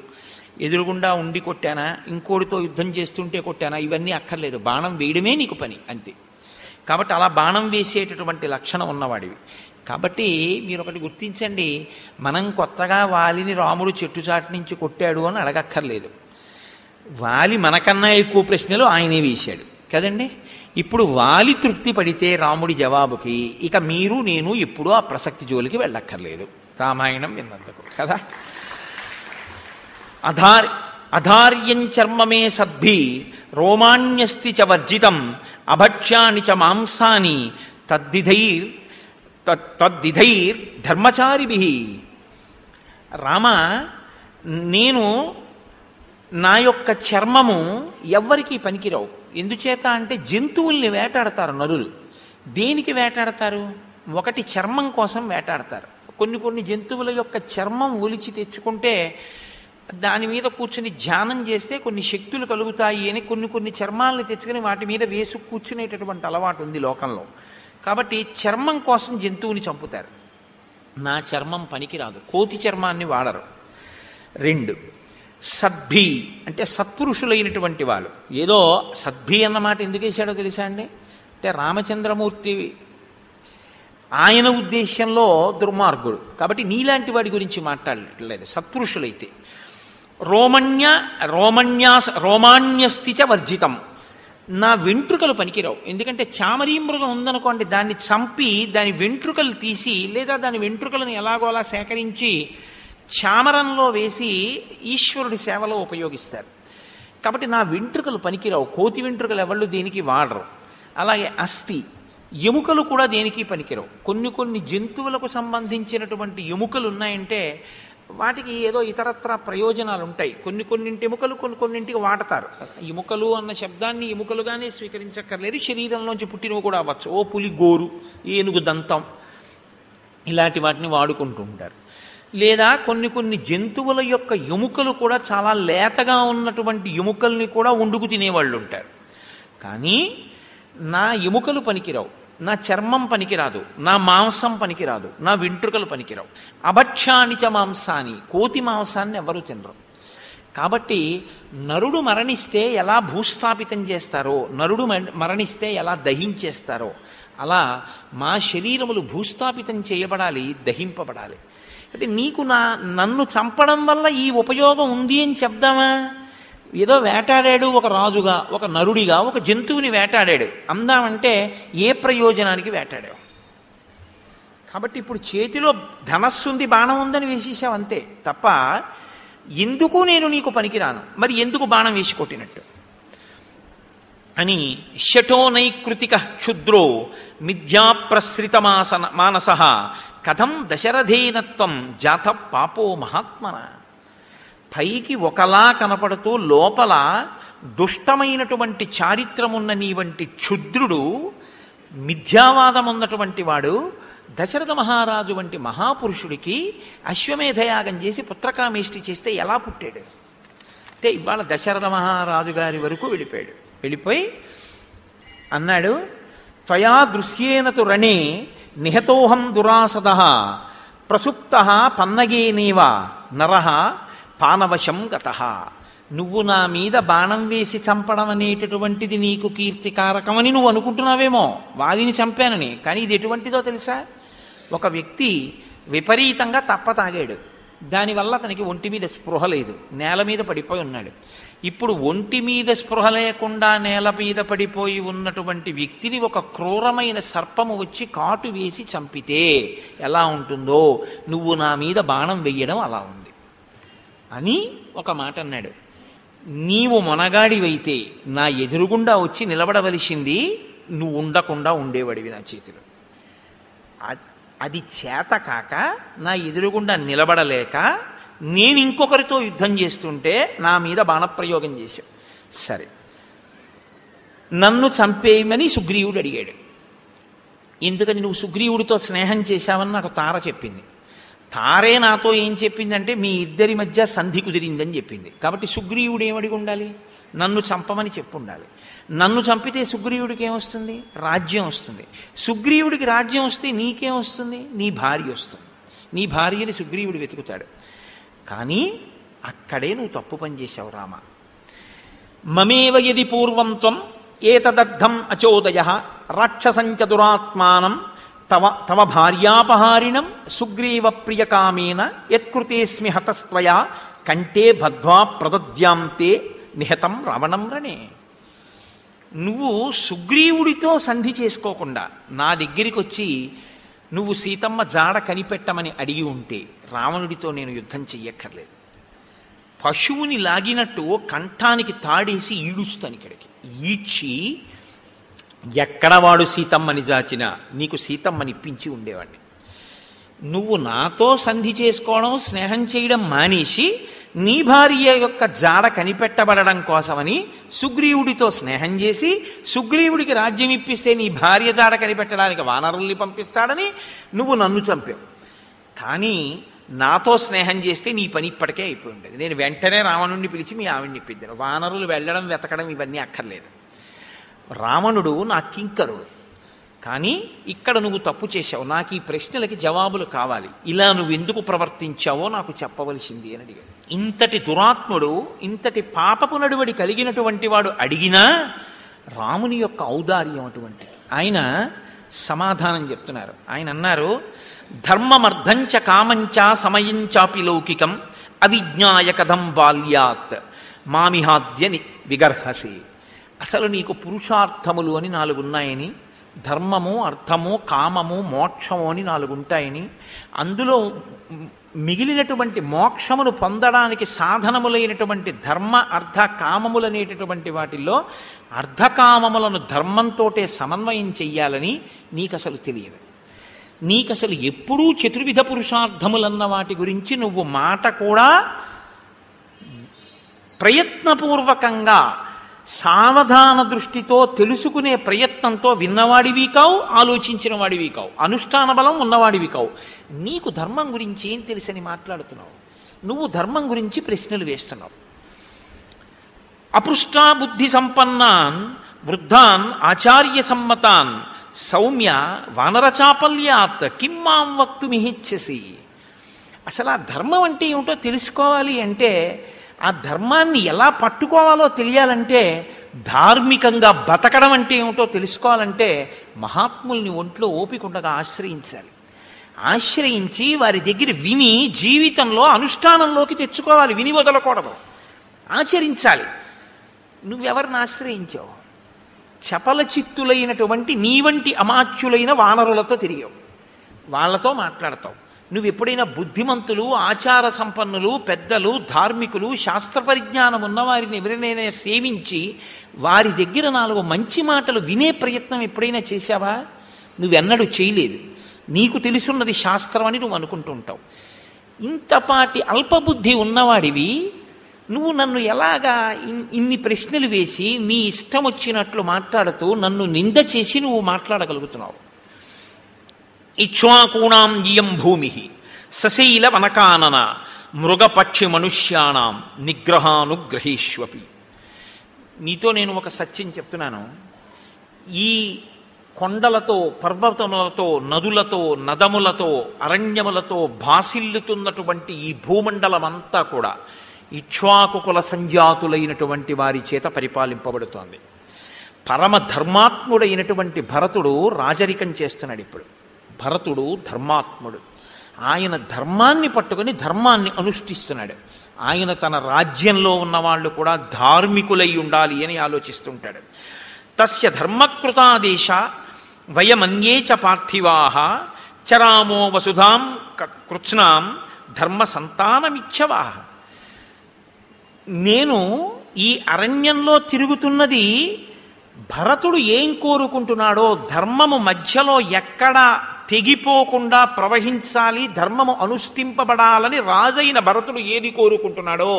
ఎదురుగుండా ఉండి కొట్టానా, ఇంకోటితో యుద్ధం చేస్తుంటే కొట్టానా, ఇవన్నీ అక్కర్లేదు. బాణం వేయడమే నీకు పని, అంతే. కాబట్టి అలా బాణం వేసేటటువంటి లక్షణం ఉన్నవాడివి. కాబట్టి మీరు ఒకటి గుర్తించండి, మనం కొత్తగా వాలిని రాముడు చెట్టుచాటు నుంచి కొట్టాడు అని అడగక్కర్లేదు. వాలి మనకన్నా ఎక్కువ ప్రశ్నలు ఆయనే వేశాడు కదండి. ఇప్పుడు వాలి తృప్తి పడితే రాముడి జవాబుకి ఇక మీరు నేను ఎప్పుడూ ఆ ప్రసక్తి జోలికి వెళ్ళక్కర్లేదు, రామాయణం విన్నందుకు కదా. అధార్యం చర్మమే సద్భి రోమాణ్యస్తి చ వర్జితం అభక్ష్యాని చ మాంసాని తద్విధైర్ తద్విధైర్ ధర్మచారిభి. రామ, నేను నా యొక్క చర్మము ఎవ్వరికీ పనికిరావు. ఎందుచేత అంటే జంతువుల్ని వేటాడతారు నరులు. దేనికి వేటాడతారు? ఒకటి చర్మం కోసం వేటాడతారు. కొన్ని జంతువుల యొక్క చర్మం ఒలిచి తెచ్చుకుంటే దాని మీద కూర్చుని ధ్యానం చేస్తే కొన్ని శక్తులు కలుగుతాయి అని కొన్ని చర్మాలను తెచ్చుకుని వాటి మీద వేసు కూర్చునేటటువంటి అలవాటు ఉంది లోకంలో. కాబట్టి చర్మం కోసం జంతువుని చంపుతారు. నా చర్మం పనికిరాదు, కోతి చర్మాన్ని వాడరు. 2, సద్భి అంటే సత్పురుషులైనటువంటి వాళ్ళు. ఏదో సద్భి అన్నమాట ఎందుకు వేశాడో తెలుసా అండి? అంటే రామచంద్రమూర్తి ఆయన ఉద్దేశంలో దుర్మార్గుడు కాబట్టి నీలాంటి వాడి గురించి మాట్లాడట్లేదు. సత్పురుషులైతే రోమాణ్యస్థిచ వర్జితం, నా వెంట్రుకలు పనికిరావు. ఎందుకంటే చామరీ మృగం ఉందనుకోండి, దాన్ని చంపి దాని వెంట్రుకలు తీసి లేదా దాని వెంట్రుకలను ఎలాగోలా సేకరించి చామరంలో వేసి ఈశ్వరుడి సేవలో ఉపయోగిస్తారు. కాబట్టి నా వెంట్రుకలు పనికిరావు. కోతి వెంట్రుకలు ఎవళ్ళు దేనికి వాడరు. అలాగే అస్థి, ఎముకలు కూడా దేనికి పనికిరావు. కొన్ని జంతువులకు సంబంధించినటువంటి ఎముకలు ఉన్నాయంటే వాటికి ఏదో ఇతరత్ర ప్రయోజనాలు ఉంటాయి. కొన్నింటి ఎముకలు కొన్నింటికి వాడతారు. ఎముకలు అన్న శబ్దాన్ని ఎముకలుగానే స్వీకరించక్కర్లేదు, శరీరంలోంచి పుట్టినవి కూడా అవ్వచ్చు. ఓ పులి గోరు, ఏనుగు దంతం, ఇలాంటి వాటిని వాడుకుంటూ ఉంటారు. లేదా కొన్ని జంతువుల యొక్క ఎముకలు కూడా చాలా లేతగా ఉన్నటువంటి ఎముకల్ని కూడా వండుకు తినేవాళ్ళు ఉంటారు. కానీ నా ఎముకలు పనికిరావు, నా చర్మం పనికిరాదు, నా మాంసం పనికిరాదు, నా వెంట్రుకలు పనికిరావు. అభక్షానిచ మాంసాన్ని, కోతి మాంసాన్ని ఎవరు తినరు. కాబట్టి నరుడు మరణిస్తే ఎలా భూస్థాపితం చేస్తారో, నరుడు మరణిస్తే ఎలా దహించేస్తారో, అలా మా శరీరములు భూస్థాపితం చేయబడాలి, దహింపబడాలి. అంటే నీకు నన్ను చంపడం వల్ల ఈ ఉపయోగం ఉంది అని చెప్దామా? ఏదో వేటాడాడు ఒక రాజుగా, ఒక నరుడిగా ఒక జంతువుని వేటాడాడు అందామంటే ఏ ప్రయోజనానికి వేటాడావు? కాబట్టి ఇప్పుడు చేతిలో ధనస్సుంది, బాణం ఉందని వేసేసావు అంతే తప్ప ఎందుకు నేను నీకు పనికిరాను, మరి ఎందుకు బాణం వేసి కొట్టినట్టు అని. శఠో నైకృతిక క్షుద్రో మిథ్యాప్రసృత మానస కథం దశరథేనత్వం జాత పాపో మహాత్మన. పైకి ఒకలా కనపడుతూ లోపల దుష్టమైనటువంటి చారిత్రమున్న నీ వంటి క్షుద్రుడు, మిథ్యావాదం ఉన్నటువంటి వాడు దశరథ మహారాజు వంటి మహాపురుషుడికి అశ్వమేధయాగం చేసి పుత్రకామేష్టి చేస్తే ఎలా పుట్టాడు? అంటే ఇవాళ దశరథ మహారాజు గారి వరకు వెళ్ళిపోయి అన్నాడు, త్వయా దృశ్యేనతు రణే నిహతోహం దురాసద ప్రసుప్త పన్నగేనేవ నరః పానవశం గతః. నువ్వు నా మీద బాణం వేసి చంపడం అనేటటువంటిది నీకు కీర్తికారకమని నువ్వు అనుకుంటున్నావేమో, వాలిని చంపానని. కానీ ఇది ఎటువంటిదో తెలుసా? ఒక వ్యక్తి విపరీతంగా తాగాడు, దానివల్ల అతనికి ఒంటి మీద స్పృహ లేదు, నేల మీద పడిపోయి ఉన్నాడు. ఇప్పుడు ఒంటి మీద స్పృహ లేకుండా నేల మీద పడిపోయి ఉన్నటువంటి వ్యక్తిని ఒక క్రూరమైన సర్పము వచ్చి కాటు వేసి చంపితే ఎలా ఉంటుందో, నువ్వు నా మీద బాణం వెయ్యడం అలా ఉంది అని ఒక మాట అన్నాడు. నీవు మొనగాడివైతే నా ఎదురుగుండా వచ్చి నిలబడవలసింది, నువ్వు ఉండకుండా ఉండేవాడివి నా చేతిలో. అది చేత కాక నా ఎదురుగుండా నిలబడలేక నేను ఇంకొకరితో యుద్ధం చేస్తుంటే నా మీద బాణప్రయోగం చేశావు. సరే, నన్ను చంపేయమని సుగ్రీవుడు అడిగాడు. ఎందుకని? నువ్వు సుగ్రీవుడితో స్నేహం చేశావని నాకు తార చెప్పింది. తారే నాతో ఏం చెప్పిందంటే మీ ఇద్దరి మధ్య సంధి కుదిరిందని చెప్పింది. కాబట్టి సుగ్రీవుడు ఏమడిగి ఉండాలి? నన్ను చంపమని చెప్పుండాలి. నన్ను చంపితే సుగ్రీవుడికి ఏమొస్తుంది? రాజ్యం వస్తుంది. సుగ్రీవుడికి రాజ్యం వస్తే నీకేం వస్తుంది? నీ భార్య వస్తుంది. నీ భార్యని సుగ్రీవుడు వెతుకుతాడు. కానీ అక్కడే నువ్వు తప్పు పని చేశావు రామ. మమేవ యది పూర్వం త్వం ఏతదర్థం అచోదయ రాక్షసంచ దురాత్మానం తవ భార్యాపహారిణం సుగ్రీవ ప్రియకామేన యత్కృతేస్మి హతస్త్వయా కంటే బద్ధ్వా ప్రదద్యాంతే నిహతం రావణం రణే. నువ్వు సుగ్రీవుడితో సంధి చేసుకోకుండా నా దగ్గరికి వచ్చి నువ్వు సీతమ్మ జాడ కనిపెట్టమని అడిగి ఉంటే రావణుడితో నేను యుద్ధం చెయ్యక్కర్లేదు. పశువుని లాగినట్టు కంఠానికి తాడేసి ఈడుస్తాను, ఇక్కడికి ఈడ్చి ఎక్కడ వాడు సీతమ్మని జాచినా నీకు సీతమ్మని ఇప్పించి ఉండేవాడిని. నువ్వు నాతో సంధి చేసుకోవడం, స్నేహం చేయడం మానేసి నీ భార్య యొక్క జాడ కనిపెట్టబడడం కోసమని సుగ్రీవుడితో స్నేహం చేసి సుగ్రీవుడికి రాజ్యం ఇప్పిస్తే నీ భార్య జాడ కనిపెట్టడానికి వానరుల్ని పంపిస్తాడని నువ్వు నన్ను చంపావు. కానీ నాతో స్నేహం చేస్తే నీ పని ఇప్పటికే అయిపోయి ఉండేది. నేను వెంటనే రావణుడిని పిలిచి మీ ఆవిడ్ని ఇప్పిద్దాను. వానరులు వెళ్ళడం, వెతకడం ఇవన్నీ అక్కర్లేదు. రావణుడు నా కింకరుడు. కానీ ఇక్కడ నువ్వు తప్పు చేశావు, నాకు ఈ ప్రశ్నలకి జవాబులు కావాలి, ఇలా నువ్వు ఎందుకు ప్రవర్తించావో నాకు చెప్పవలసింది అని అడిగాడు. ఇంతటి దురాత్ముడు, ఇంతటి పాపపు నడువడి కలిగినటువంటి వాడు అడిగినా రాముని యొక్క ఔదార్యం అటువంటి. ఆయన సమాధానం చెప్తున్నారు. ఆయన అన్నారు, ధర్మమర్థంచ కామంచ సమయంచాపి లౌకికం అవిజ్ఞాయ కథం బాల్యాత్ మామిహాద్య విగర్హసి. అసలు నీకు పురుషార్థములు అని 4 ఉన్నాయని, ధర్మము, అర్థము, కామము, మోక్షము అని 4 ఉంటాయని, అందులో మిగిలినటువంటి మోక్షమును పొందడానికి సాధనములైనటువంటి ధర్మ, అర్థ, కామములనేటటువంటి వాటిల్లో అర్ధకామములను ధర్మంతోటే సమన్వయం చెయ్యాలని నీకసలు తెలియదు. నీకసలు ఎప్పుడూ చతుర్విధ పురుషార్థములన్న వాటి గురించి నువ్వు మాట కూడా ప్రయత్నపూర్వకంగా సావధాన దృష్టితో తెలుసుకునే ప్రయత్నంతో విన్నవాడివి కావు, ఆలోచించిన వాడివి కావు, అనుష్ఠాన బలం ఉన్నవాడివి కావు. నీకు ధర్మం గురించి ఏం తెలుసని మాట్లాడుతున్నావు? నువ్వు ధర్మం గురించి ప్రశ్నలు వేస్తున్నావు. అపృష్టా బుద్ధి సంపన్నాన్ వృద్ధాన్ ఆచార్య సమ్మతాన్ సౌమ్య వానరచాపల్యాత్ కిం మాం వక్తుమిహిచ్చసి. అసలు ఆ ధర్మం అంటే ఏమిటో తెలుసుకోవాలి అంటే, ఆ ధర్మాన్ని ఎలా పట్టుకోవాలో తెలియాలంటే, ధార్మికంగా బతకడం అంటే ఏమిటో తెలుసుకోవాలంటే మహాత్ముల్ని ఒంట్లో ఓపికండగా ఆశ్రయించాలి. ఆశ్రయించి వారి దగ్గర విని జీవితంలో అనుష్ఠానంలోకి తెచ్చుకోవాలి. విని వదలకూడదు, ఆచరించాలి. నువ్వెవరిని ఆశ్రయించావు? చపల చిత్తులైనటువంటి నీ వంటి అమాత్యులైన వానరులతో తిరిగావు, వాళ్ళతో మాట్లాడతావు. నువ్వు ఎప్పుడైనా బుద్ధిమంతులు, ఆచార సంపన్నులు, పెద్దలు, ధార్మికులు, శాస్త్ర పరిజ్ఞానం ఉన్నవారిని ఎవరినైనా సేవించి వారి దగ్గర 4 మంచి మాటలు వినే ప్రయత్నం ఎప్పుడైనా చేశావా? నువ్వెన్నడూ చేయలేదు. నీకు తెలుసున్నది శాస్త్రం అని నువ్వు అనుకుంటూ ఉంటావు. ఇంతపాటి అల్పబుద్ధి ఉన్నవాడివి నువ్వు నన్ను ఎలాగా ఇన్ని ప్రశ్నలు వేసి నీ ఇష్టం వచ్చినట్లు మాట్లాడుతూ నన్ను నింద చేసి నువ్వు మాట్లాడగలుగుతున్నావు? ఇక్ష్వాకూణాం ఇయం భూమి సశైల వనకానన మృగపక్షి మనుష్యాణం నిగ్రహానుగ్రహీష్వపి. నీతో నేను ఒక సత్యం చెప్తున్నాను. ఈ కొండలతో, పర్వతములతో, నదులతో, నదములతో, అరణ్యములతో భాసిల్లుతున్నటువంటి ఈ భూమండలమంతా కూడా ఇక్ష్వాకుకుల సంజాతులైనటువంటి వారి చేత పరిపాలింపబడుతోంది. పరమ ధర్మాత్ముడైనటువంటి భరతుడు రాజరికం చేస్తున్నాడు. ఇప్పుడు భరతుడు ధర్మాత్ముడు. ఆయన ధర్మాన్ని పట్టుకొని ధర్మాన్ని అనుష్ఠిస్తున్నాడు. ఆయన తన రాజ్యంలో ఉన్నవాళ్ళు కూడా ధార్మికులై ఉండాలి అని ఆలోచిస్తుంటాడు. తస్య ధర్మకృతాదేశ వయమన్యే చ పార్థివాః చరామో వసుధాం కృత్స్నాం ధర్మ సంతానమిచ్చవాః. నేను ఈ అరణ్యంలో తిరుగుతున్నది భరతుడు ఏం కోరుకుంటున్నాడో, ధర్మము మధ్యలో ఎక్కడ తెగిపోకుండా ప్రవహించాలి, ధర్మము అనుష్ఠింపబడాలని రాజైన భరతుడు ఏది కోరుకుంటున్నాడో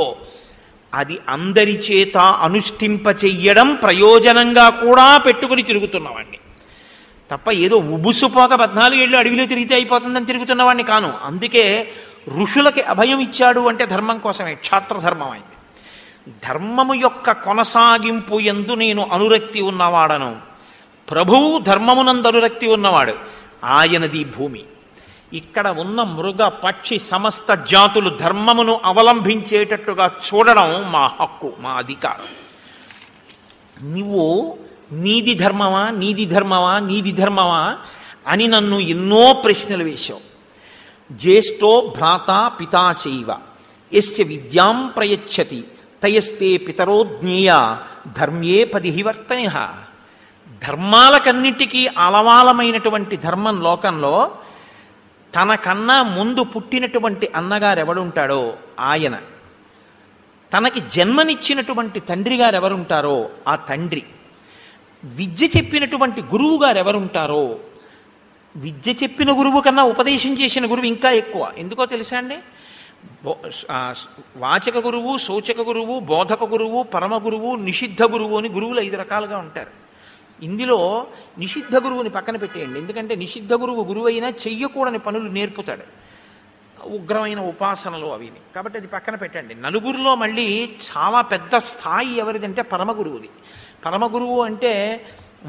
అది అందరి చేత అనుష్ఠింప చెయ్యడం ప్రయోజనంగా కూడా పెట్టుకుని తిరుగుతున్నవాడిని తప్ప ఏదో ఉబుసుపోక 14 ఏళ్ళు అడవిలో తిరిగితే అయిపోతుందని తిరుగుతున్నవాడిని కాను. అందుకే ఋషులకి అభయం ఇచ్చాడు అంటే ధర్మం కోసమే. క్షాత్రధర్మం అయింది. ధర్మము యొక్క కొనసాగింపు యందు నేను అనురక్తి ఉన్నవాడను. ప్రభువు ధర్మమునందు అనురక్తి ఉన్నవాడు. ఆయనది భూమి. ఇక్కడ ఉన్న మృగ, పక్షి సమస్త జాతులు ధర్మమును అవలంబించేటట్టుగా చూడడం మా హక్కు, మా అధికారం. నువ్వు నీది ధర్మమా, నీది ధర్మమా, నీది ధర్మమా అని నన్ను ఎన్నో ప్రశ్నలు వేశావు. జ్యేష్ఠో భ్రాత పితా చైవ యస్య విద్యాం ప్రయచ్చతి తయస్తే పితరో జ్ఞేయ ధర్మ్యే పదిహివర్తనిహ. ధర్మాలకన్నిటికీ అలవాలమైనటువంటి ధర్మం లోకంలో తనకన్నా ముందు పుట్టినటువంటి అన్నగారు ఎవడుంటాడో ఆయన, తనకి జన్మనిచ్చినటువంటి తండ్రి గారు ఎవరుంటారో ఆ తండ్రి, విద్య చెప్పినటువంటి గురువు గారు ఎవరుంటారో, విద్య చెప్పిన గురువు కన్నా ఉపదేశం చేసిన గురువు ఇంకా ఎక్కువ. ఎందుకో తెలుసా అండి? వాచక గురువు, సూచక గురువు, బోధక గురువు, పరమ గురువు, నిషిద్ధ గురువు అని గురువులు 5 రకాలుగా ఉంటారు. ఇందులో నిషిద్ధ గురువుని పక్కన పెట్టేయండి. ఎందుకంటే నిషిద్ధ గురువు అయినా చెయ్యకూడని పనులు నేర్పుతాడు, ఉగ్రమైన ఉపాసనలు అవిని. కాబట్టి అది పక్కన పెట్టండి. నలుగురిలో మళ్ళీ చాలా పెద్ద స్థాయి ఎవరిదంటే పరమ గురువుది. పరమ గురువు అంటే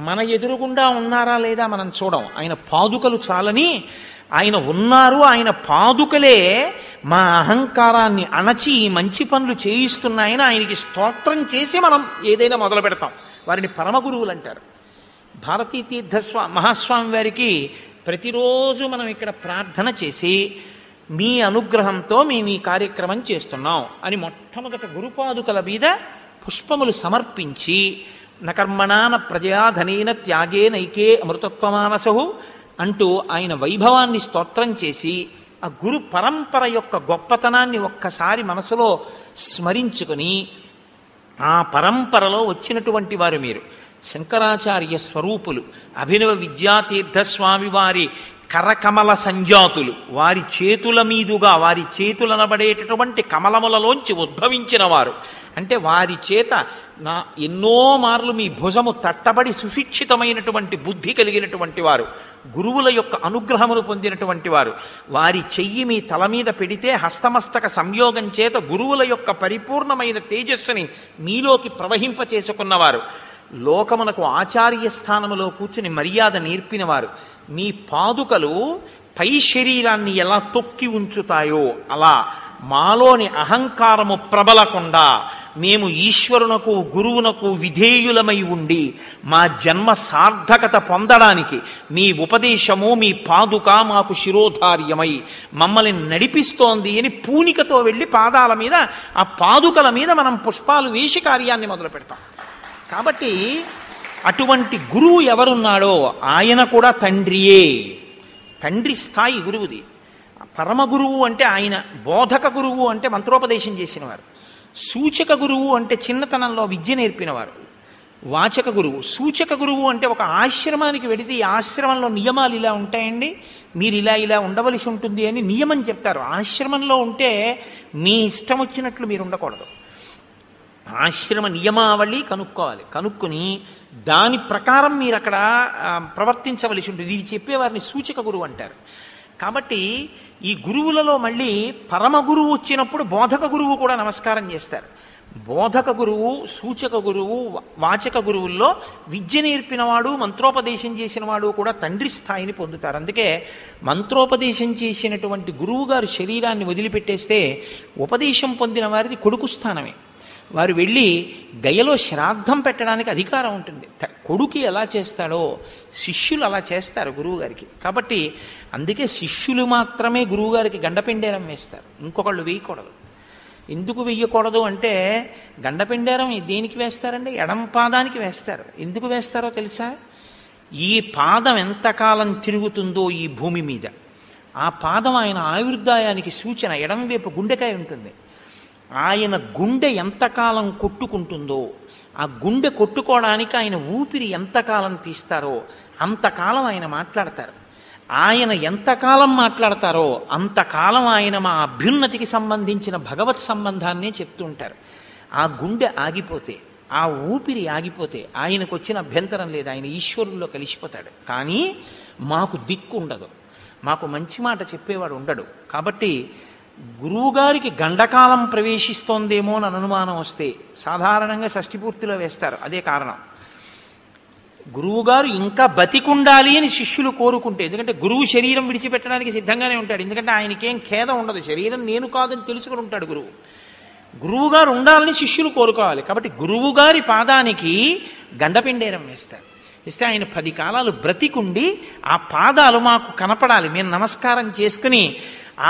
మన ఎదురుగుండా ఉన్నారా లేదా మనం చూడం, ఆయన పాదుకలు చాలని ఆయన ఉన్నారు, ఆయన పాదుకలే మా అహంకారాన్ని అణచి మంచి పనులు చేయిస్తున్నాయని ఆయనకి స్తోత్రం చేసి మనం ఏదైనా మొదలు పెడతాం. వారిని పరమ గురువులు అంటారు. భారతీ తీర్థ మహాస్వామి వారికి ప్రతిరోజు మనం ఇక్కడ ప్రార్థన చేసి మీ అనుగ్రహంతో మేము ఈ కార్యక్రమం చేస్తున్నాం అని మొట్టమొదట గురుపాదుకల మీద పుష్పములు సమర్పించి నకర్మణాన ప్రజయాధనేన త్యాగే నైకే అమృతత్వమానసహు అంటూ ఆయన వైభవాన్ని స్తోత్రం చేసి ఆ గురు పరంపర యొక్క గొప్పతనాన్ని ఒక్కసారి మనసులో స్మరించుకొని, ఆ పరంపరలో వచ్చినటువంటి వారు మీరు శంకరాచార్య స్వరూపులు, అభినవ విద్యాతీర్థస్వామి వారి కరకమల సంజాతులు, వారి చేతుల మీదుగా వారి చేతులనబడేటటువంటి కమలములలోంచి ఉద్భవించిన వారు. అంటే వారి చేత ఎన్నో మార్లు మీ భుజము తట్టబడి సుశిక్షితమైనటువంటి బుద్ధి కలిగినటువంటి వారు, గురువుల యొక్క అనుగ్రహమును పొందినటువంటి వారు. వారి చెయ్యి మీ తల మీద పెడితే హస్తమస్తక సంయోగం చేత గురువుల యొక్క పరిపూర్ణమైన తేజస్సుని మీలోకి ప్రవహింపచేసుకున్నవారు. లోకమునకు ఆచార్య స్థానములో కూర్చుని మర్యాద నేర్పినవారు. మీ పాదుకలు పై శరీరాన్ని ఎలా తొక్కి ఉంచుతాయో అలా మాలోని అహంకారము ప్రబలకుండా మేము ఈశ్వరునకు గురువునకు విధేయులమై ఉండి మా జన్మ సార్థకత పొందడానికి మీ ఉపదేశము మీ పాదుక మాకు శిరోధార్యమై మమ్మల్ని నడిపిస్తోంది అని పూనికతో వెళ్ళి పాదాల మీద ఆ పాదుకల మీద మనం పుష్పాలు వేసి కార్యాన్ని మొదలు పెడతాం. కాబట్టి అటువంటి గురువు ఎవరున్నాడో ఆయన కూడా తండ్రియే. తండ్రి స్థాయి గురువుది. పరమ గురువు అంటే ఆయన, బోధక గురువు అంటే మంత్రోపదేశం చేసినవారు, సూచక గురువు అంటే చిన్నతనంలో విద్య నేర్పినవారు, వాచక గురువు. సూచక గురువు అంటే ఒక ఆశ్రమానికి వెడితే ఈ ఆశ్రమంలో నియమాలు ఇలా ఉంటాయండి, మీరు ఇలా ఉండవలసి ఉంటుంది అని నియమం చెప్తారు. ఆశ్రమంలో ఉంటే మీ ఇష్టం వచ్చినట్లు మీరు ఉండకూడదు. ఆశ్రమ నియమావళి కనుక్కోవాలి. కనుక్కుని దాని ప్రకారం మీరు అక్కడ ప్రవర్తించవలసి ఉంటుంది. ఇది చెప్పేవారిని సూచక గురువు అంటారు. కాబట్టి ఈ గురువులలో మళ్ళీ పరమ గురువు వచ్చినప్పుడు బోధక గురువు కూడా నమస్కారం చేస్తారు. బోధక గురువు, సూచక గురువు, వాచక గురువుల్లో విద్య నేర్పినవాడు, మంత్రోపదేశం చేసినవాడు కూడా తండ్రి స్థాయిని పొందుతారు. అందుకే మంత్రోపదేశం చేసినటువంటి గురువు గారు శరీరాన్ని వదిలిపెట్టేస్తే ఉపదేశం పొందిన వారిది కొడుకు స్థానమే. వారు వెళ్ళి గయలో శ్రాద్ధం పెట్టడానికి అధికారం ఉంటుంది. కొడుకు ఎలా చేస్తాడో శిష్యులు అలా చేస్తారు గురువుగారికి. కాబట్టి అందుకే శిష్యులు మాత్రమే గురువుగారికి గండపిండేరం వేస్తారు, ఇంకొకళ్ళు వేయకూడదు. ఎందుకు వెయ్యకూడదు అంటే గండపిండేరం దేనికి వేస్తారండి? ఎడం పాదానికి వేస్తారు. ఎందుకు వేస్తారో తెలుసా? ఈ పాదం ఎంతకాలం తిరుగుతుందో ఈ భూమి మీద ఆ పాదం ఆయన ఆయుర్దాయానికి సూచన. ఎడం వైపు గుండెకాయ ఉంటుంది. ఆయన గుండె ఎంతకాలం కొట్టుకుంటుందో, ఆ గుండె కొట్టుకోవడానికి ఆయన ఊపిరి ఎంతకాలం తీస్తారో అంతకాలం ఆయన మాట్లాడతారు. ఆయన ఎంతకాలం మాట్లాడతారో అంతకాలం ఆయన మా అభ్యున్నతికి సంబంధించిన భగవత్ సంబంధాన్నే చెప్తూ ఉంటారు. ఆ గుండె ఆగిపోతే, ఆ ఊపిరి ఆగిపోతే ఆయనకు వచ్చిన అభ్యంతరం లేదు, ఆయన ఈశ్వరుల్లో కలిసిపోతాడు. కానీ మాకు దిక్కు ఉండదు, మాకు మంచి మాట చెప్పేవాడు ఉండడు. కాబట్టి గురువుగారికి గండకాలం ప్రవేశిస్తోందేమో అని అనుమానం వస్తే సాధారణంగా షష్ఠిపూర్తిలో వేస్తారు. అదే కారణం. గురువుగారు ఇంకా బతికుండాలి అని శిష్యులు కోరుకుంటే, ఎందుకంటే గురువు శరీరం విడిచిపెట్టడానికి సిద్ధంగానే ఉంటాడు. ఎందుకంటే ఆయనకేం ఖేదం ఉండదు, శరీరం నేను కాదని తెలుసుకుని ఉంటాడు గురువు. గురువుగారు ఉండాలని శిష్యులు కోరుకోవాలి. కాబట్టి గురువుగారి పాదానికి గండపిండేరం వేస్తారు. ఇస్తే ఆయన 10 కాలాలు బ్రతికుండి ఆ పాదాలు మాకు కనపడాలి, మేము నమస్కారం చేసుకుని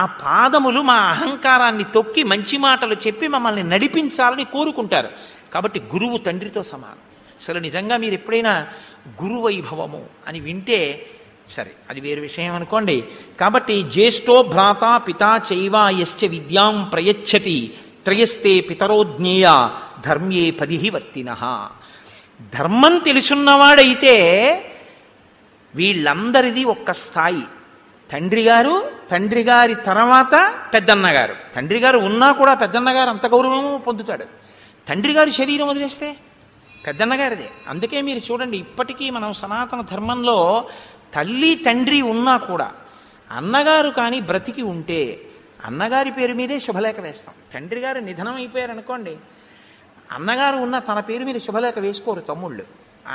ఆ పాదములు మా అహంకారాన్ని తొక్కి మంచి మాటలు చెప్పి మమ్మల్ని నడిపించాలని కోరుకుంటారు. కాబట్టి గురువు తండ్రితో సమానం. అసలు నిజంగా మీరు ఎప్పుడైనా గురు వైభవము అని వింటే సరే, అది వేరు విషయం అనుకోండి. కాబట్టి జ్యేష్ఠో భ్రాత పితా చైవ యశ్చ విద్యాం ప్రయచ్చతి త్రయస్తే పితరో జ్ఞేయ ధర్మ్యే పదిహి వర్తినః. ధర్మం తెలుసున్నవాడైతే వీళ్ళందరిది ఒక్క స్థాయి. తండ్రి గారి తర్వాత పెద్దన్నగారు. తండ్రి గారు ఉన్నా కూడా పెద్దన్నగారు అంత గౌరవం పొందుతాడు. తండ్రి గారి శరీరం వదిలేస్తే పెద్దన్నగారిదే. అందుకే మీరు చూడండి, ఇప్పటికీ మనం సనాతన ధర్మంలో తల్లి తండ్రి ఉన్నా కూడా అన్నగారు కానీ బ్రతికి ఉంటే అన్నగారి పేరు మీదే శుభలేఖ వేస్తాం. తండ్రి గారు నిధనం అయిపోయారనుకోండి, అన్నగారు ఉన్న తన పేరు మీద శుభలేఖ వేసుకోరు తమ్ముళ్ళు.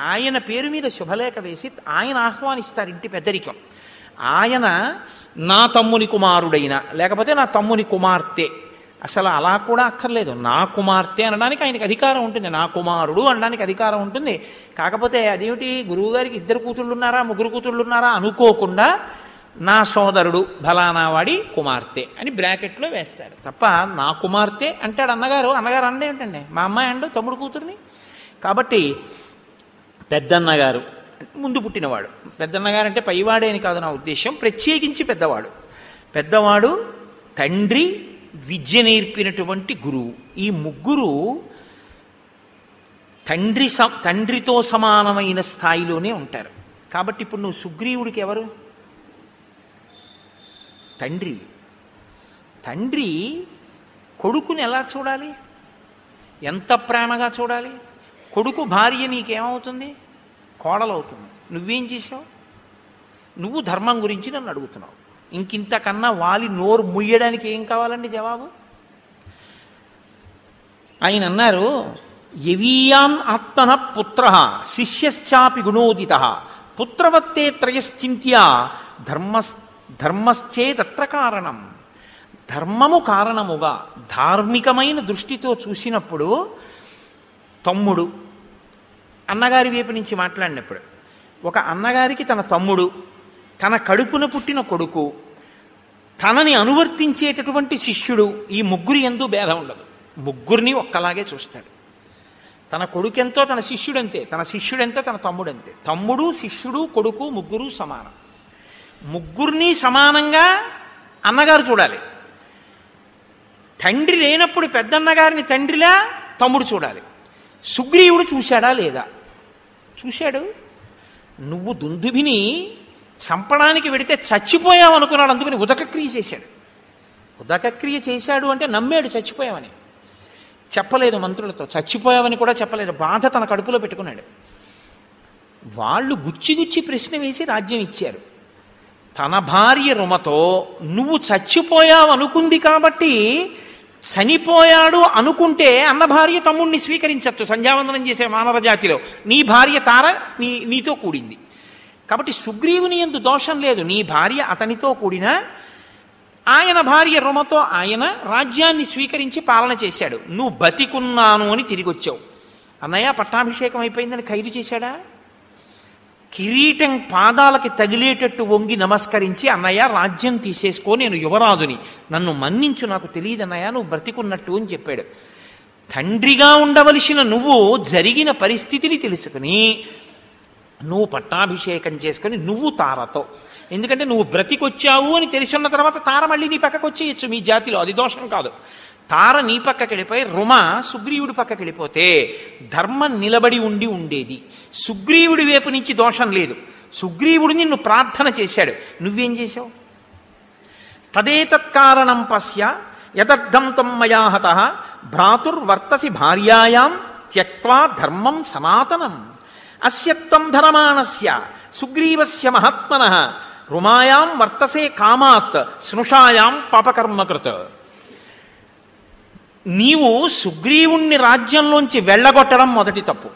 ఆయన పేరు మీద శుభలేఖ వేసి ఆయన ఆహ్వానిస్తారు ఇంటి పెద్దరికం. ఆయన నా తమ్ముని కుమారుడైన, లేకపోతే నా తమ్ముని కుమార్తె, అసలు అలా కూడా అక్కర్లేదు, నా కుమార్తె అనడానికి ఆయనకి అధికారం ఉంటుంది, నా కుమారుడు అనడానికి అధికారం ఉంటుంది. కాకపోతే అదేమిటి, గురువుగారికి 2 కూతుళ్ళు ఉన్నారా 3 కూతుళ్ళు ఉన్నారా అనుకోకుండా నా సోదరుడు ఫలానా వాడి కుమార్తె అని బ్రాకెట్లో వేస్తారు తప్ప నా కుమార్తె అంటాడు అన్నగారు. అన్నగారు అంటే ఏంటండి, మా అమ్మాయి అండు తమ్ముడు కూతుర్ని. కాబట్టి పెద్దన్నగారు ముందు పుట్టినవాడు. పెద్దన్నగారు అంటే పైవాడే అని కాదు నా ఉద్దేశం, ప్రత్యేకించి పెద్దవాడు. పెద్దవాడు, తండ్రి, విద్య నేర్పినటువంటి గురువు. ఈ ముగ్గురు తండ్రితో సమానమైన స్థాయిలోనే ఉంటారు. కాబట్టి ఇప్పుడు నువ్వు సుగ్రీవుడికి ఎవరు? తండ్రి కొడుకుని ఎలా చూడాలి, ఎంత ప్రేమగా చూడాలి. కొడుకు భార్య నీకేమవుతుంది? కోడలవుతుంది. నువ్వేం చేసావు? నువ్వు ధర్మం గురించి నన్ను అడుగుతున్నావు. ఇంకింతకన్నా వాలి నోరు ముయ్యడానికి ఏం కావాలండి జవాబు? ఆయన అన్నారు, యవీయాన్ ఆత్మన పుత్ర శిష్యశ్చాపి గుణోదిత పుత్రవత్తే త్రయశ్చింత్యా ధర్మశ్చేదత్ర కారణం. ధర్మము కారణముగా ధార్మికమైన దృష్టితో చూసినప్పుడు తమ్ముడు, అన్నగారి వైపు నుంచి మాట్లాడినప్పుడు ఒక అన్నగారికి తన తమ్ముడు, తన కడుపున పుట్టిన కొడుకు, తనని అనువర్తించేటటువంటి శిష్యుడు, ఈ ముగ్గురి యందు భేదం ఉండదు. ముగ్గురిని ఒక్కలాగే చూస్తాడు. తన కొడుకెంతో తన శిష్యుడంతే, తన శిష్యుడెంతో తన తమ్ముడంతే. తమ్ముడు, శిష్యుడు, కొడుకు ముగ్గురు సమానం. ముగ్గురిని సమానంగా అన్నగారు చూడాలి. తండ్రి లేనప్పుడు పెద్దన్నగారిని తండ్రిలా తమ్ముడు చూడాలి. సుగ్రీవుడు చూశాడా లేదా? చూశాడు. నువ్వు దుందుభిని చంపడానికి వెడితే చచ్చిపోయావు అనుకున్నాడు, అందుకని ఉదకక్రియ చేశాడు. ఉదకక్రియ చేశాడు అంటే నమ్మాడు చచ్చిపోయావని. చెప్పలేదు మంత్రులతో, చచ్చిపోయావని కూడా చెప్పలేదు. బాధ తన కడుపులో పెట్టుకున్నాడు. వాళ్ళు గుచ్చి ప్రశ్న వేసి రాజ్యం ఇచ్చారు. తన భార్య రుమతో నువ్వు చచ్చిపోయావు అనుకుంది కాబట్టి చనిపోయాడు అనుకుంటే అన్న భార్య తమ్ముడిని స్వీకరించచ్చు సంధ్యావందనం చేసే మానవ జాతిలో. నీ భార్య తార నీతో కూడింది కాబట్టి సుగ్రీవుని యందు దోషం లేదు. నీ భార్య అతనితో కూడినా ఆయన భార్య రుమతో ఆయన రాజ్యాన్ని స్వీకరించి పాలన చేశాడు. నువ్వు బతికున్నాను అని తిరిగి వచ్చావు. అన్నయ్య పట్టాభిషేకం అయిపోయిందని ఖైదు చేశాడా? కిరీటం పాదాలకి తగిలేటట్టు వంగి నమస్కరించి, అన్నయ్య రాజ్యం తీసేసుకో, నేను యువరాజుని, నన్ను మన్నించు, నాకు తెలియదు అన్నయ్య నువ్వు బ్రతికున్నట్టు అని చెప్పాడు. తండ్రిగా ఉండవలసిన నువ్వు జరిగిన పరిస్థితిని తెలుసుకుని నువ్వు పట్టాభిషేకం చేసుకుని నువ్వు తారతో, ఎందుకంటే నువ్వు బ్రతికొచ్చావు అని తెలుసున్న తర్వాత తార మళ్ళీ నీ పక్కకు వచ్చేయచ్చు. మీ జాతిలో అది దోషం కాదు. తార నీ పక్కకి వెళ్ళిపోయి రుమ సుగ్రీవుడి పక్కకి వెళ్ళిపోతే ధర్మం నిలబడి ఉండేది. సుగ్రీవుడి వైపు నుంచి దోషం లేదు. సుగ్రీవుడు నిన్ను ప్రార్థన చేశాడు, నువ్వేం చేశావు? తదేతత్కారణం పశ్య యదర్థం తం మయా హతః భ్రాతుర్వర్తసి భార్యాయాం త్యక్త్వా ధర్మం సనాతనం అస్యత్వం ధరమాణస్య సుగ్రీవస్య మహాత్మనః రుమాయాం వర్తసే కామాత్ స్నుషాయాం పాపకర్మకృత్. నీవు సుగ్రీవుణ్ణి రాజ్యంలోంచి వెళ్ళగొట్టడం మొదటి తప్పు.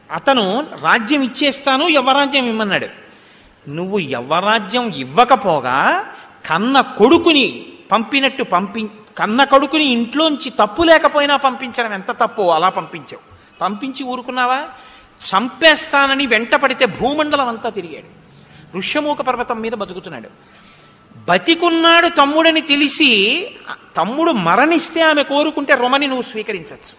అతను రాజ్యం ఇచ్చేస్తాను, యవ్వరాజ్యం ఇమ్మన్నాడు. నువ్వు యవ్వరాజ్యం ఇవ్వకపోగా కన్న కొడుకుని పంపినట్టు కన్న కొడుకుని ఇంట్లోంచి తప్పు లేకపోయినా పంపించడం ఎంత తప్పో అలా పంపించావు. పంపించి ఊరుకున్నావా? చంపేస్తానని వెంట పడితే భూమండలం అంతా తిరిగాడు. ఋష్యమూక పర్వతం మీద బతుకుతున్నాడు. బతికున్నాడు తమ్ముడని తెలిసి, తమ్ముడు మరణిస్తే ఆమె కోరుకుంటే రుమని నువ్వు స్వీకరించవచ్చు.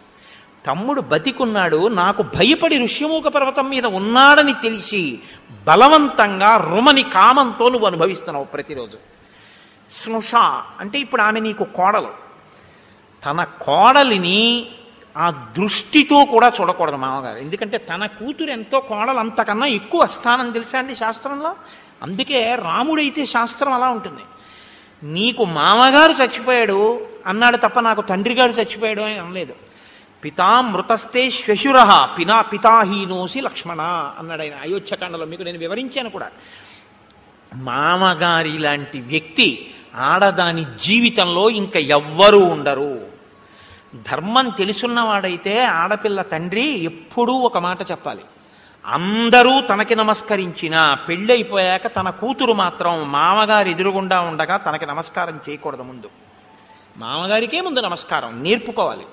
తమ్ముడు బతికున్నాడు, నాకు భయపడి ఋష్యమూక పర్వతం మీద ఉన్నాడని తెలిసి బలవంతంగా రుమని కామంతో నువ్వు అనుభవిస్తున్నావు ప్రతిరోజు. స్నుష అంటే ఇప్పుడు ఆమె నీకు కోడలు. తన కోడలిని ఆ దృష్టితో కూడా చూడకూడదు మామగారు. ఎందుకంటే తన కూతురు ఎంతో కోడలు అంతకన్నా ఎక్కువ స్థానం తెలుసా అండి శాస్త్రంలో. అందుకే రాముడైతే శాస్త్రం అలా ఉంటుంది. నీకు మామగారు చచ్చిపోయాడు అన్నాడు తప్ప నాకు తండ్రి గారు చచ్చిపోయాడు అని అనలేదు. పితామృతస్తే శ్వశుర పితాహీనోసి లక్ష్మణ అన్నాడు ఆయన అయోధ్యకాండలో. మీకు నేను వివరించాను కూడా. మామగారి లాంటి వ్యక్తి ఆడదాని జీవితంలో ఇంకా ఎవ్వరూ ఉండరు. ధర్మం తెలుసున్నవాడైతే ఆడపిల్ల తండ్రి ఎప్పుడూ ఒక మాట చెప్పాలి. అందరూ తనకి నమస్కరించినా పెళ్ళైపోయాక తన కూతురు మాత్రం మామగారు ఎదురుగుండా ఉండగా తనకి నమస్కారం చేయకూడదు. ముందు మామగారికే ముందు నమస్కారం నేర్పుకోవాలి.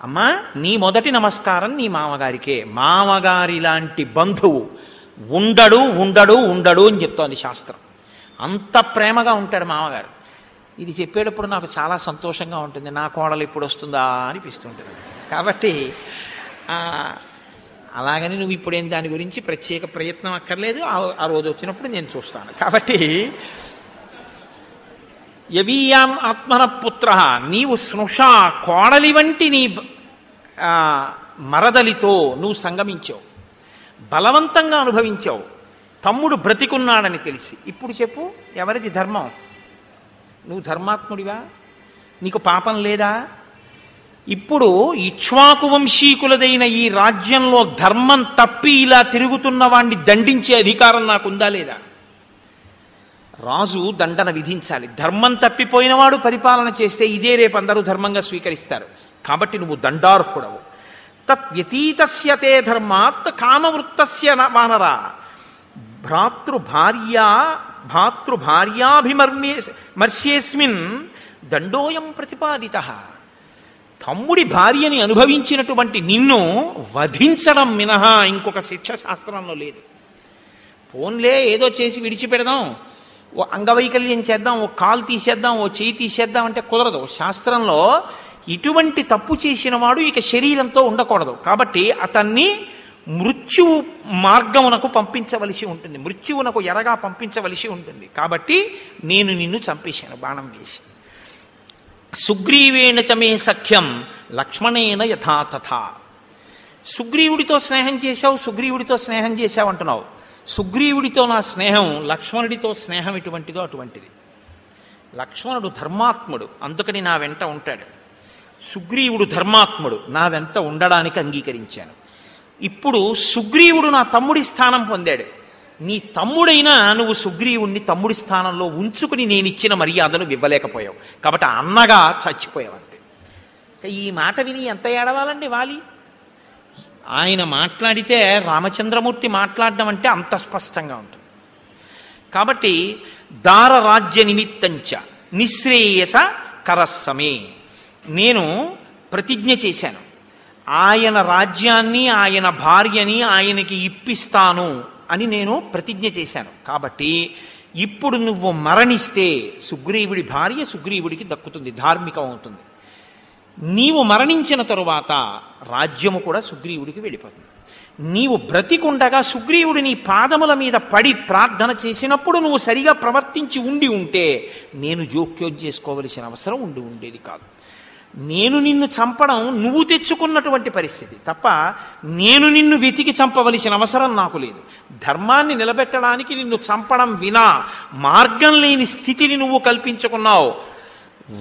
అమ్మా, నీ మొదటి నమస్కారం నీ మామగారికే. మామగారి లాంటి బంధువు ఉండడు ఉండడు ఉండడు అని చెప్తోంది శాస్త్రం. అంత ప్రేమగా ఉంటాడు మామగారు. ఇది చెప్పేటప్పుడు నాకు చాలా సంతోషంగా ఉంటుంది. నా కోడలు ఎప్పుడు వస్తుందా అనిపిస్తుంటుంది. కాబట్టి అలాగని నువ్వు ఇప్పుడేం దాని గురించి ప్రత్యేక ప్రయత్నం అక్కర్లేదు. ఆ రోజు వచ్చినప్పుడు నేను చూస్తాను. కాబట్టి యవీయాం ఆత్మన పుత్ర, నీవు స్నుషా కోడలి వంటి నీ మరదలితో నువ్వు సంగమించావు, బలవంతంగా అనుభవించావు. తమ్ముడు బ్రతికున్నాడని తెలిసి. ఇప్పుడు చెప్పు, ఎవరిది ధర్మం? నువ్వు ధర్మాత్ముడివా? నీకు పాపం లేదా? ఇప్పుడు ఇక్ష్వాకు వంశీకులదైన ఈ రాజ్యంలో ధర్మం తప్పి ఇలా తిరుగుతున్న వాణ్ణి దండించే అధికారం నాకుందా లేదా? రాజు దండన విధించాలి. ధర్మం తప్పిపోయినవాడు పరిపాలన చేస్తే ఇదే రేపు అందరూ ధర్మంగా స్వీకరిస్తారు. కాబట్టి నువ్వు దండార్హుడవు. తద్వ్యతీతస్య తే ధర్మాత్ కామవృత్తస్య వానర భ్రాతృభార్యాభిమర్శ్యేస్మిన్ దండోయం ప్రతిపాదితః. తమ్ముడి భార్యని అనుభవించినటువంటి నిన్ను వధించడం మినహా ఇంకొక శిక్ష శాస్త్రంలో లేదు. పోన్లే ఏదో చేసి విడిచిపెడదాం, ఓ అంగవైకల్యం చేద్దాం, ఓ కాలు తీసేద్దాం, ఓ చేయి తీసేద్దాం అంటే కుదరదు. శాస్త్రంలో ఇటువంటి తప్పు చేసిన వాడు ఇక శరీరంతో ఉండకూడదు. కాబట్టి అతన్ని మృత్యువు మార్గమునకు పంపించవలసి ఉంటుంది, మృత్యువునకు ఎరగా పంపించవలసి ఉంటుంది. కాబట్టి నేను నిన్ను చంపేశాను బాణం వేసి. సుగ్రీవేణ చమే సఖ్యం లక్ష్మణేన యథా తథా. సుగ్రీవుడితో స్నేహం చేశావు, సుగ్రీవుడితో స్నేహం చేశావు అంటున్నావు. సుగ్రీవుడితో నా స్నేహం, లక్ష్మణుడితో స్నేహం ఎటువంటిదో అటువంటిది. లక్ష్మణుడు ధర్మాత్ముడు, అందుకని నా వెంట ఉంటాడు. సుగ్రీవుడు ధర్మాత్ముడు, నా వెంట ఉండడానికి అంగీకరించాను. ఇప్పుడు సుగ్రీవుడు నా తమ్ముడి స్థానం పొందాడు. నీ తమ్ముడైనా నువ్వు సుగ్రీవుణ్ణి తమ్ముడి స్థానంలో ఉంచుకుని నేనిచ్చిన మర్యాదను ఇవ్వలేకపోయావు. కాబట్టి అన్నగా చచ్చిపోయావు అంతే. ఈ మాట విని ఎంత ఏడవాలండి వాలి. ఆయన మాట్లాడితే రామచంద్రమూర్తి మాట్లాడడం అంటే అంత స్పష్టంగా ఉంటుంది. కాబట్టి దారరాజ్య నిమిత్తంచ నిశ్రేయస కరస్సమే, నేను ప్రతిజ్ఞ చేశాను, ఆయన రాజ్యాన్ని ఆయన భార్యని ఆయనకి ఇప్పిస్తాను అని నేను ప్రతిజ్ఞ చేశాను. కాబట్టి ఇప్పుడు నువ్వు మరణిస్తే సుగ్రీవుడి భార్య సుగ్రీవుడికి దక్కుతుంది, ధార్మికం అవుతుంది. నీవు మరణించిన తరువాత రాజ్యము కూడా సుగ్రీవుడికి వెళ్ళిపోతుంది. నీవు బ్రతికుండగా సుగ్రీవుడి నీ పాదముల మీద పడి ప్రార్థన చేసినప్పుడు నువ్వు సరిగా ప్రవర్తించి ఉండి ఉంటే నేను జోక్యం చేసుకోవలసిన అవసరం ఉండేది కాదు. నేను నిన్ను చంపడం నువ్వు తెచ్చుకున్నటువంటి పరిస్థితి తప్ప నేను నిన్ను వెతికి చంపవలసిన అవసరం నాకు లేదు. ధర్మాన్ని నిలబెట్టడానికి నిన్ను చంపడం వినా మార్గం లేని స్థితిని నువ్వు కల్పించుకున్నావు.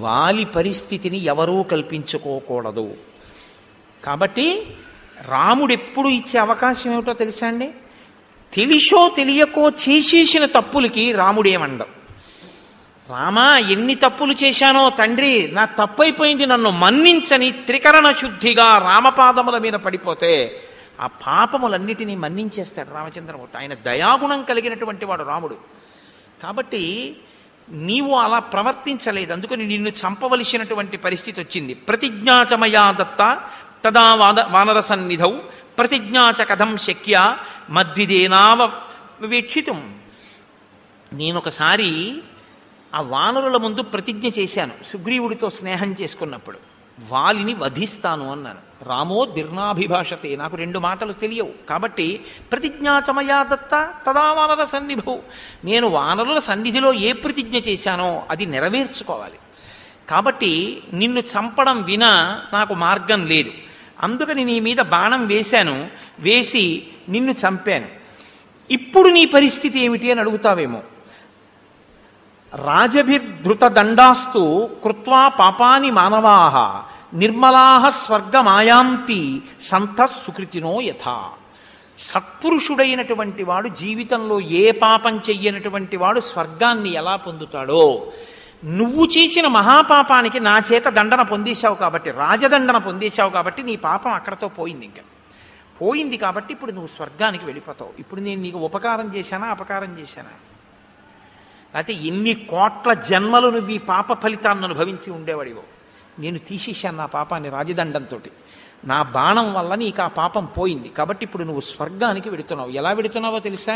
వాలి పరిస్థితిని ఎవరూ కల్పించుకోకూడదు. కాబట్టి రాముడు ఎప్పుడు ఇచ్చే అవకాశం ఏమిటో తెలుసా అండి? తెలిసో తెలియకో చేసేసిన తప్పులకి రాముడేమండం, రామా ఎన్ని తప్పులు చేశానో తండ్రి, నా తప్పైపోయింది, నన్ను మన్నించని త్రికరణ శుద్ధిగా రామపాదముల మీద పడిపోతే ఆ పాపములన్నిటినీ మన్నించేస్తాడు రామచంద్రమూర్తి. ఆయన దయాగుణం కలిగినటువంటి వాడు రాముడు. కాబట్టి నీవు అలా ప్రవర్తించలేదు, అందుకని నిన్ను చంపవలసినటువంటి పరిస్థితి వచ్చింది. ప్రతిజ్ఞాచమయా దత్త తదా వానర సన్నిధౌ ప్రతిజ్ఞాచ కథం శక్య మద్విదేనావ వీక్షితం. నేనొకసారి ఆ వానరుల ముందు ప్రతిజ్ఞ చేశాను, సుగ్రీవుడితో స్నేహం చేసుకున్నప్పుడు వాలిని వధిస్తాను అన్నాను. రామో దీర్ణాభిభాషతే, నాకు రెండు మాటలు తెలియవు. కాబట్టి ప్రతిజ్ఞాచమయా దత్త తదా వానర సన్నిభౌ, నేను వానరుల సన్నిధిలో ఏ ప్రతిజ్ఞ చేశానో అది నెరవేర్చుకోవాలి. కాబట్టి నిన్ను చంపడం వినా నాకు మార్గం లేదు. అందుకని నీ మీద బాణం వేశాను, వేసి నిన్ను చంపాను. ఇప్పుడు నీ పరిస్థితి ఏమిటి అని అడుగుతావేమో. రాజభిర్ధృత దండాస్తు కృత్వా పాపాని మానవాః నిర్మలాః స్వర్గమాయాంతి సంతః సుకృతినో యథా. సత్పురుషుడైనటువంటి వాడు జీవితంలో ఏ పాపం చెయ్యనటువంటి వాడు స్వర్గాన్ని ఎలా పొందుతాడో, నువ్వు చేసిన మహాపాపానికి నా చేత దండన పొందేశావు కాబట్టి, రాజదండన పొందేశావు కాబట్టి నీ పాపం అక్కడతో పోయింది. ఇంకా పోయింది కాబట్టి ఇప్పుడు నువ్వు స్వర్గానికి వెళ్ళిపోతావు. ఇప్పుడు నేను నీకు ఉపకారం చేశానా, అపకారం చేశానా? అయితే ఎన్ని కోట్ల జన్మలు నువ్వు ఈ పాప ఫలితాన్ని అనుభవించి ఉండేవాడివో. నేను తీసేశాను నా పాపాన్ని రాజదండంతో. నా బాణం వల్ల నీకు ఆ పాపం పోయింది కాబట్టి ఇప్పుడు నువ్వు స్వర్గానికి వెడుతున్నావు. ఎలా వెడుతున్నావో తెలుసా?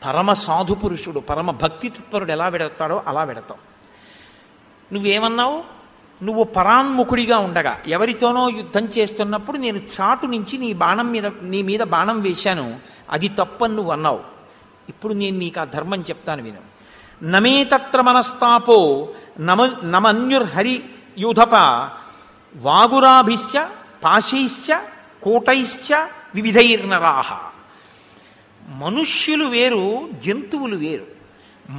పరమ సాధు పురుషుడు, పరమ భక్తి తత్పరుడు ఎలా వెడతాడో అలా వెడతావు. నువ్వేమన్నావు? నువ్వు పరాన్ముఖుడిగా ఉండగా ఎవరితోనో యుద్ధం చేస్తున్నప్పుడు నేను చాటు నుంచి నీ మీద బాణం వేశాను, అది తప్పని నువ్వు అన్నావు. ఇప్పుడు నేను నీకు ఆ ధర్మం చెప్తాను విను. నమే తత్ర మనస్తాపో నమన్యుర్హరి యూధప వాగురాభిశ్చ పాశైశ్చ కూటైశ్చ వివిధైర్నరాహ. మనుష్యులు వేరు, జంతువులు వేరు.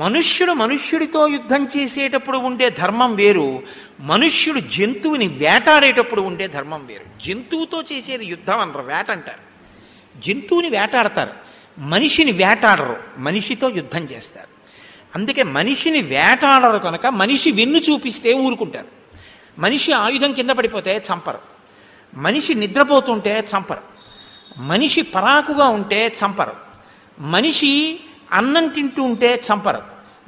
మనుష్యుడు మనుష్యుడితో యుద్ధం చేసేటప్పుడు ఉండే ధర్మం వేరు, మనుష్యుడు జంతువుని వేటాడేటప్పుడు ఉండే ధర్మం వేరు. జంతువుతో చేసేది యుద్ధం అనరు, వేట అంటారు. జంతువుని వేటాడతారు, మనిషిని వేటాడరు, మనిషితో యుద్ధం చేస్తారు. అందుకే మనిషిని వేటాడరు కనుక మనిషి వెన్ను చూపిస్తే ఊరుకుంటారు. మనిషి ఆయుధం కింద పడిపోతే చంపరు, మనిషి నిద్రపోతుంటే చంపరు, మనిషి పరాకుగా ఉంటే చంపరు, మనిషి అన్నం తింటూ ఉంటే చంపరు,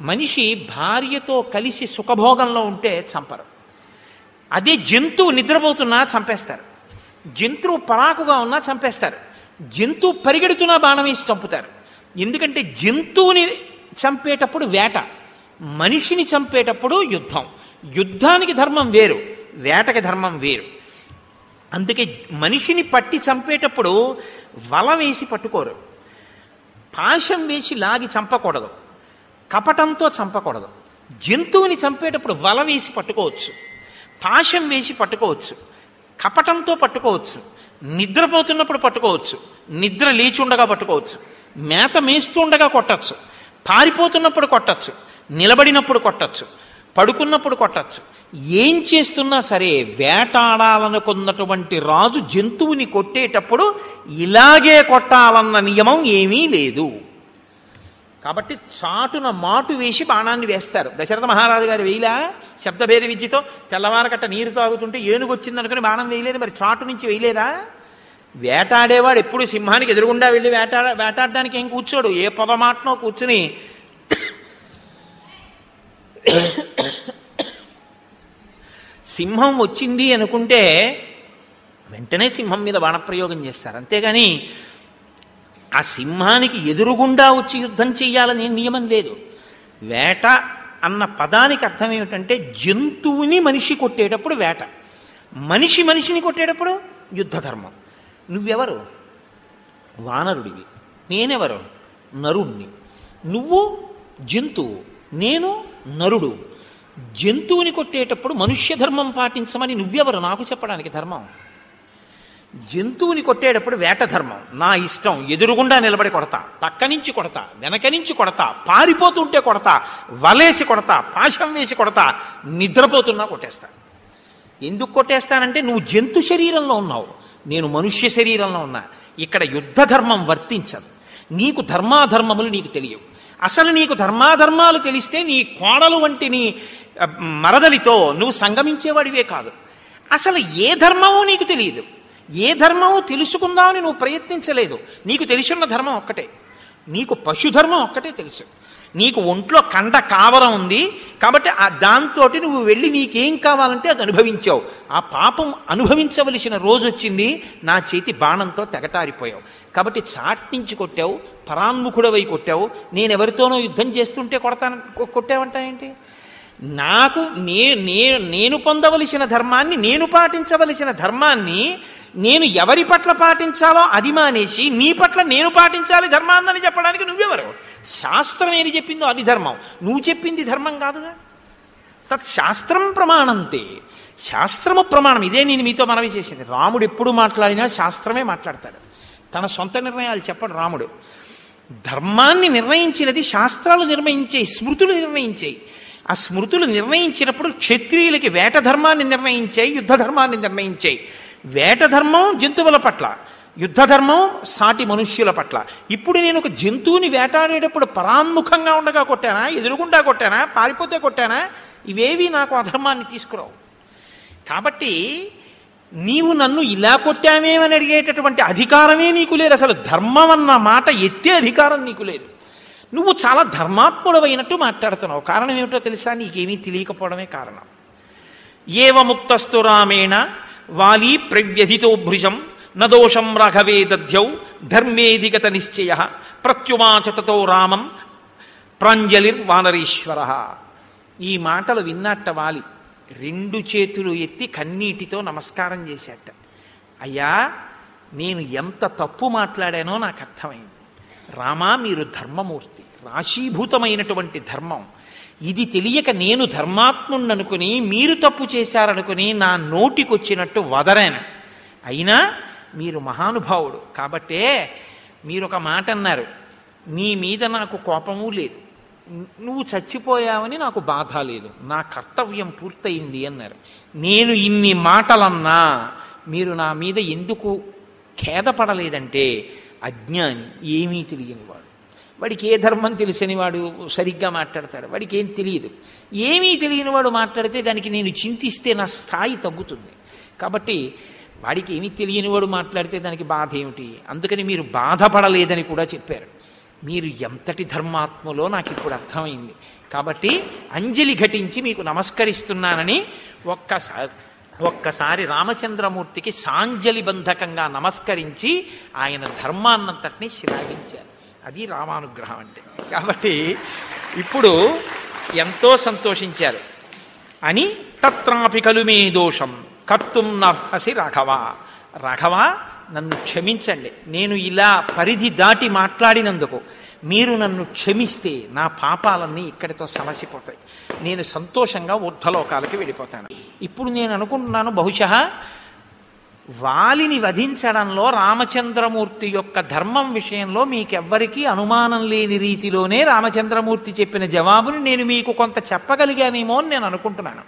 మనిషి భార్యతో కలిసి సుఖభోగంలో ఉంటే చంపరు. అదే జంతువు నిద్రపోతున్నా చంపేస్తారు, జంతువు పరాకుగా ఉన్నా చంపేస్తారు, జంతువు పరిగెడుతున్నా బాణం వేసి చంపుతారు. ఎందుకంటే జంతువుని చంపేటప్పుడు వేట, మనిషిని చంపేటప్పుడు యుద్ధం. యుద్ధానికి ధర్మం వేరు, వేటకి ధర్మం వేరు. అందుకే మనిషిని పట్టి చంపేటప్పుడు వల వేసి పట్టుకోరు, పాశం వేసి లాగి చంపకూడదు, కపటంతో చంపకూడదు. జంతువుని చంపేటప్పుడు వల వేసి పట్టుకోవచ్చు, పాశం వేసి పట్టుకోవచ్చు, కపటంతో పట్టుకోవచ్చు, నిద్రపోతున్నప్పుడు పట్టుకోవచ్చు, నిద్ర లేచుండగా పట్టుకోవచ్చు, మేత మేస్తుండగా కొట్టచ్చు, పారిపోతున్నప్పుడు కొట్టచ్చు, నిలబడినప్పుడు కొట్టచ్చు, పడుకున్నప్పుడు కొట్టచ్చు. ఏం చేస్తున్నా సరే వేటాడాలనుకున్నటువంటి రాజు జంతువుని కొట్టేటప్పుడు ఇలాగే కొట్టాలన్న నియమం ఏమీ లేదు. కాబట్టి చాటున మాటు వేసి బాణాన్ని వేస్తారు. దశరథ మహారాజు గారు వేయలా శబ్దభేద విద్యతో? తెల్లవారకట్ట నీరు తాగుతుంటే ఏనుగు వచ్చిందనుకుని బాణం వేయలేదు, మరి చాటు నుంచి వేయలేదా? వేటాడేవాడు ఎప్పుడు సింహానికి ఎదురుగుండా వెళ్ళి వేటాడడానికి ఏం కూర్చోడు, ఏ పొదమాటనో కూర్చుని సింహం వచ్చింది అనుకుంటే వెంటనే సింహం మీద బాణప్రయోగం చేస్తారు. అంతేగాని ఆ సింహానికి ఎదురుగుండా వచ్చి యుద్ధం చెయ్యాలని నియమం లేదు. వేట అన్న పదానికి అర్థం ఏమిటంటే జంతువుని మనిషి కొట్టేటప్పుడు వేట, మనిషి మనిషిని కొట్టేటప్పుడు యుద్ధ ధర్మం. నువ్వెవరు? వానరుడివి. నేనెవరు? నరుణ్ణి. నువ్వు జంతువు, నేను నరుడు. జంతువుని కొట్టేటప్పుడు మనుష్య ధర్మం పాటించమని నువ్వెవరు నాకు చెప్పడానికి ధర్మం? జంతువుని కొట్టేటప్పుడు వేట ధర్మం. నా ఇష్టం, ఎదురుగుండా నిలబడి కొడతా, పక్క నుంచి కొడతా, వెనక నుంచి కొడతా, పారిపోతుంటే కొడతా, వలేసి కొడతా, పాశం వేసి కొడతా, నిద్రపోతున్నా కొట్టేస్తా. ఎందుకు కొట్టేస్తానంటే నువ్వు జంతు శరీరంలో ఉన్నావు, నేను మనుష్య శరీరంలో ఉన్నా. ఇక్కడ యుద్ధ ధర్మం వర్తించదు. నీకు ధర్మాధర్మములు నీకు తెలియవు. అసలు నీకు ధర్మాధర్మాలు తెలిస్తే నీ కోడలు వంటి నీ మరదలితో నువ్వు సంగమించేవాడివే కాదు. అసలు ఏ ధర్మమో నీకు తెలియదు, ఏ ధర్మమో తెలుసుకుందామని నువ్వు ప్రయత్నించలేదు. నీకు తెలిసిన ధర్మం ఒక్కటే, నీకు పశుధర్మం ఒక్కటే తెలుసు. నీకు ఒంట్లో కండ కావరం ఉంది కాబట్టి దాంతో నువ్వు వెళ్ళి నీకేం కావాలంటే అది అనుభవించావు. ఆ పాపం అనుభవించవలసిన రోజు వచ్చింది, నా చేతి బాణంతో తెగటారిపోయావు. కాబట్టి చాట్నించి కొట్టావు, పరాన్ముఖుడవై కొట్టావు. నేనెవరితోనో యుద్ధం చేస్తుంటే కొట్టావంటాయేంటి? నాకు నేను పొందవలసిన ధర్మాన్ని, నేను పాటించవలసిన ధర్మాన్ని నేను ఎవరి పట్ల పాటించాలో అది మానేసి నీ పట్ల నేను పాటించాలి ధర్మాన్ని చెప్పడానికి నువ్వెవరు? శాస్త్రం ఏది చెప్పిందో అది ధర్మం, నువ్వు చెప్పింది ధర్మం కాదుగా. తత్ శాస్త్రం ప్రమాణంతే. శాస్త్రము ప్రమాణం. ఇదే నేను మీతో మనవి చేసింది. రాముడు ఎప్పుడు మాట్లాడినా శాస్త్రమే మాట్లాడతాడు, తన సొంత నిర్ణయాలు చెప్పడు రాముడు. ధర్మాన్ని నిర్ణయించినది శాస్త్రాలు నిర్ణయించేయి, స్మృతులు నిర్ణయించేయి. ఆ స్మృతులు నిర్ణయించినప్పుడు క్షత్రియులకి వేట ధర్మాన్ని నిర్ణయించాయి, యుద్ధ ధర్మాన్ని నిర్ణయించాయి. వేట ధర్మం జంతువుల పట్ల, యుద్ధ ధర్మం సాటి మనుష్యుల పట్ల. ఇప్పుడు నేను ఒక జంతువుని వేటాడేటప్పుడు పరాన్ముఖంగా ఉండగా కొట్టానా, ఎదురుగుండా కొట్టానా, పారిపోతే కొట్టానా, ఇవేవి నాకు అధర్మాన్ని తీసుకురావు. కాబట్టి నీవు నన్ను ఇలా కొట్టామేమని అడిగేటటువంటి అధికారమే నీకు లేదు. అసలు ధర్మం అన్న మాట ఎత్తే అధికారం నీకు లేదు. నువ్వు చాలా ధర్మాత్ముడవైనట్టు మాట్లాడుతున్నావు. కారణం ఏమిటో తెలుసా? నీకేమీ తెలియకపోవడమే కారణం. ఏవ ముక్తస్తు రామేణ వాలీ ప్రవ్యధితో భృశం నదోషం రాఘవే దధ్యౌ ధర్మేధిగత నిశ్చయ ప్రత్యువాచ తతో రామం ప్రాంజలిర్వానరీశ్వర. ఈ మాటలు విన్నట్ట వాలి 2 చేతులు ఎత్తి కన్నీటితో నమస్కారం చేశాట. అయ్యా, నేను ఎంత తప్పు మాట్లాడానో నాకు అర్థమైంది. రామా, మీరు ధర్మమూర్తి, రాశీభూతమైనటువంటి ధర్మం. ఇది తెలియక నేను ధర్మాత్ముణ్ణనుకుని మీరు తప్పు చేశారనుకుని నా నోటికొచ్చినట్టు వదరాను. అయినా మీరు మహానుభావుడు కాబట్టే మీరు ఒక మాట అన్నారు, నీ మీద నాకు కోపము లేదు, నువ్వు చచ్చిపోయావని నాకు బాధ లేదు, నా కర్తవ్యం పూర్తయింది అన్నారు. నేను ఇన్ని మాటలన్నా మీరు నా మీద ఎందుకు ఖేదపడలేదంటే, అజ్ఞాని, ఏమీ తెలియనివాడు. వాడికి ఏ ధర్మం తెలిసని వాడు సరిగ్గా మాట్లాడతాడు, వాడికి ఏం తెలియదు. ఏమీ తెలియని వాడు మాట్లాడితే దానికి నేను చింతిస్తే నా స్థాయి తగ్గుతుంది. కాబట్టి వాడికి ఏమీ తెలియని వాడు మాట్లాడితే దానికి బాధ ఏమిటి? అందుకని మీరు బాధపడలేదని కూడా చెప్పారు. మీరు ఎంతటి ధర్మాత్మలో నాకు ఇప్పుడు అర్థమైంది. కాబట్టి అంజలి ఘటించి మీకు నమస్కరిస్తున్నానని ఒక్కసారి రామచంద్రమూర్తికి సాంజలి బంధకంగా నమస్కరించి ఆయన ధర్మాన్నంతటినీ శ్లాఘించారు. అది రామానుగ్రహం అంటే. కాబట్టి ఇప్పుడు ఎంతో సంతోషించారు. అని తత్రాపి కలుమే దోషం కర్తుం నర్హసి రాఘవ. రాఘవ, నన్ను క్షమించండి, నేను ఇలా పరిధి దాటి మాట్లాడినందుకు మీరు నన్ను క్షమిస్తే నా పాపాలన్నీ ఇక్కడితో సమసిపోతాయి, నేను సంతోషంగా ఊర్ధ్వలోకాలకి వెళ్ళిపోతాను. ఇప్పుడు నేను అనుకుంటున్నాను, బహుశా వాలిని వధించడంలో రామచంద్రమూర్తి యొక్క ధర్మం విషయంలో మీకెవ్వరికీ అనుమానం లేని రీతిలోనే రామచంద్రమూర్తి చెప్పిన జవాబుని నేను మీకు కొంత చెప్పగలిగానేమో అని నేను అనుకుంటున్నాను.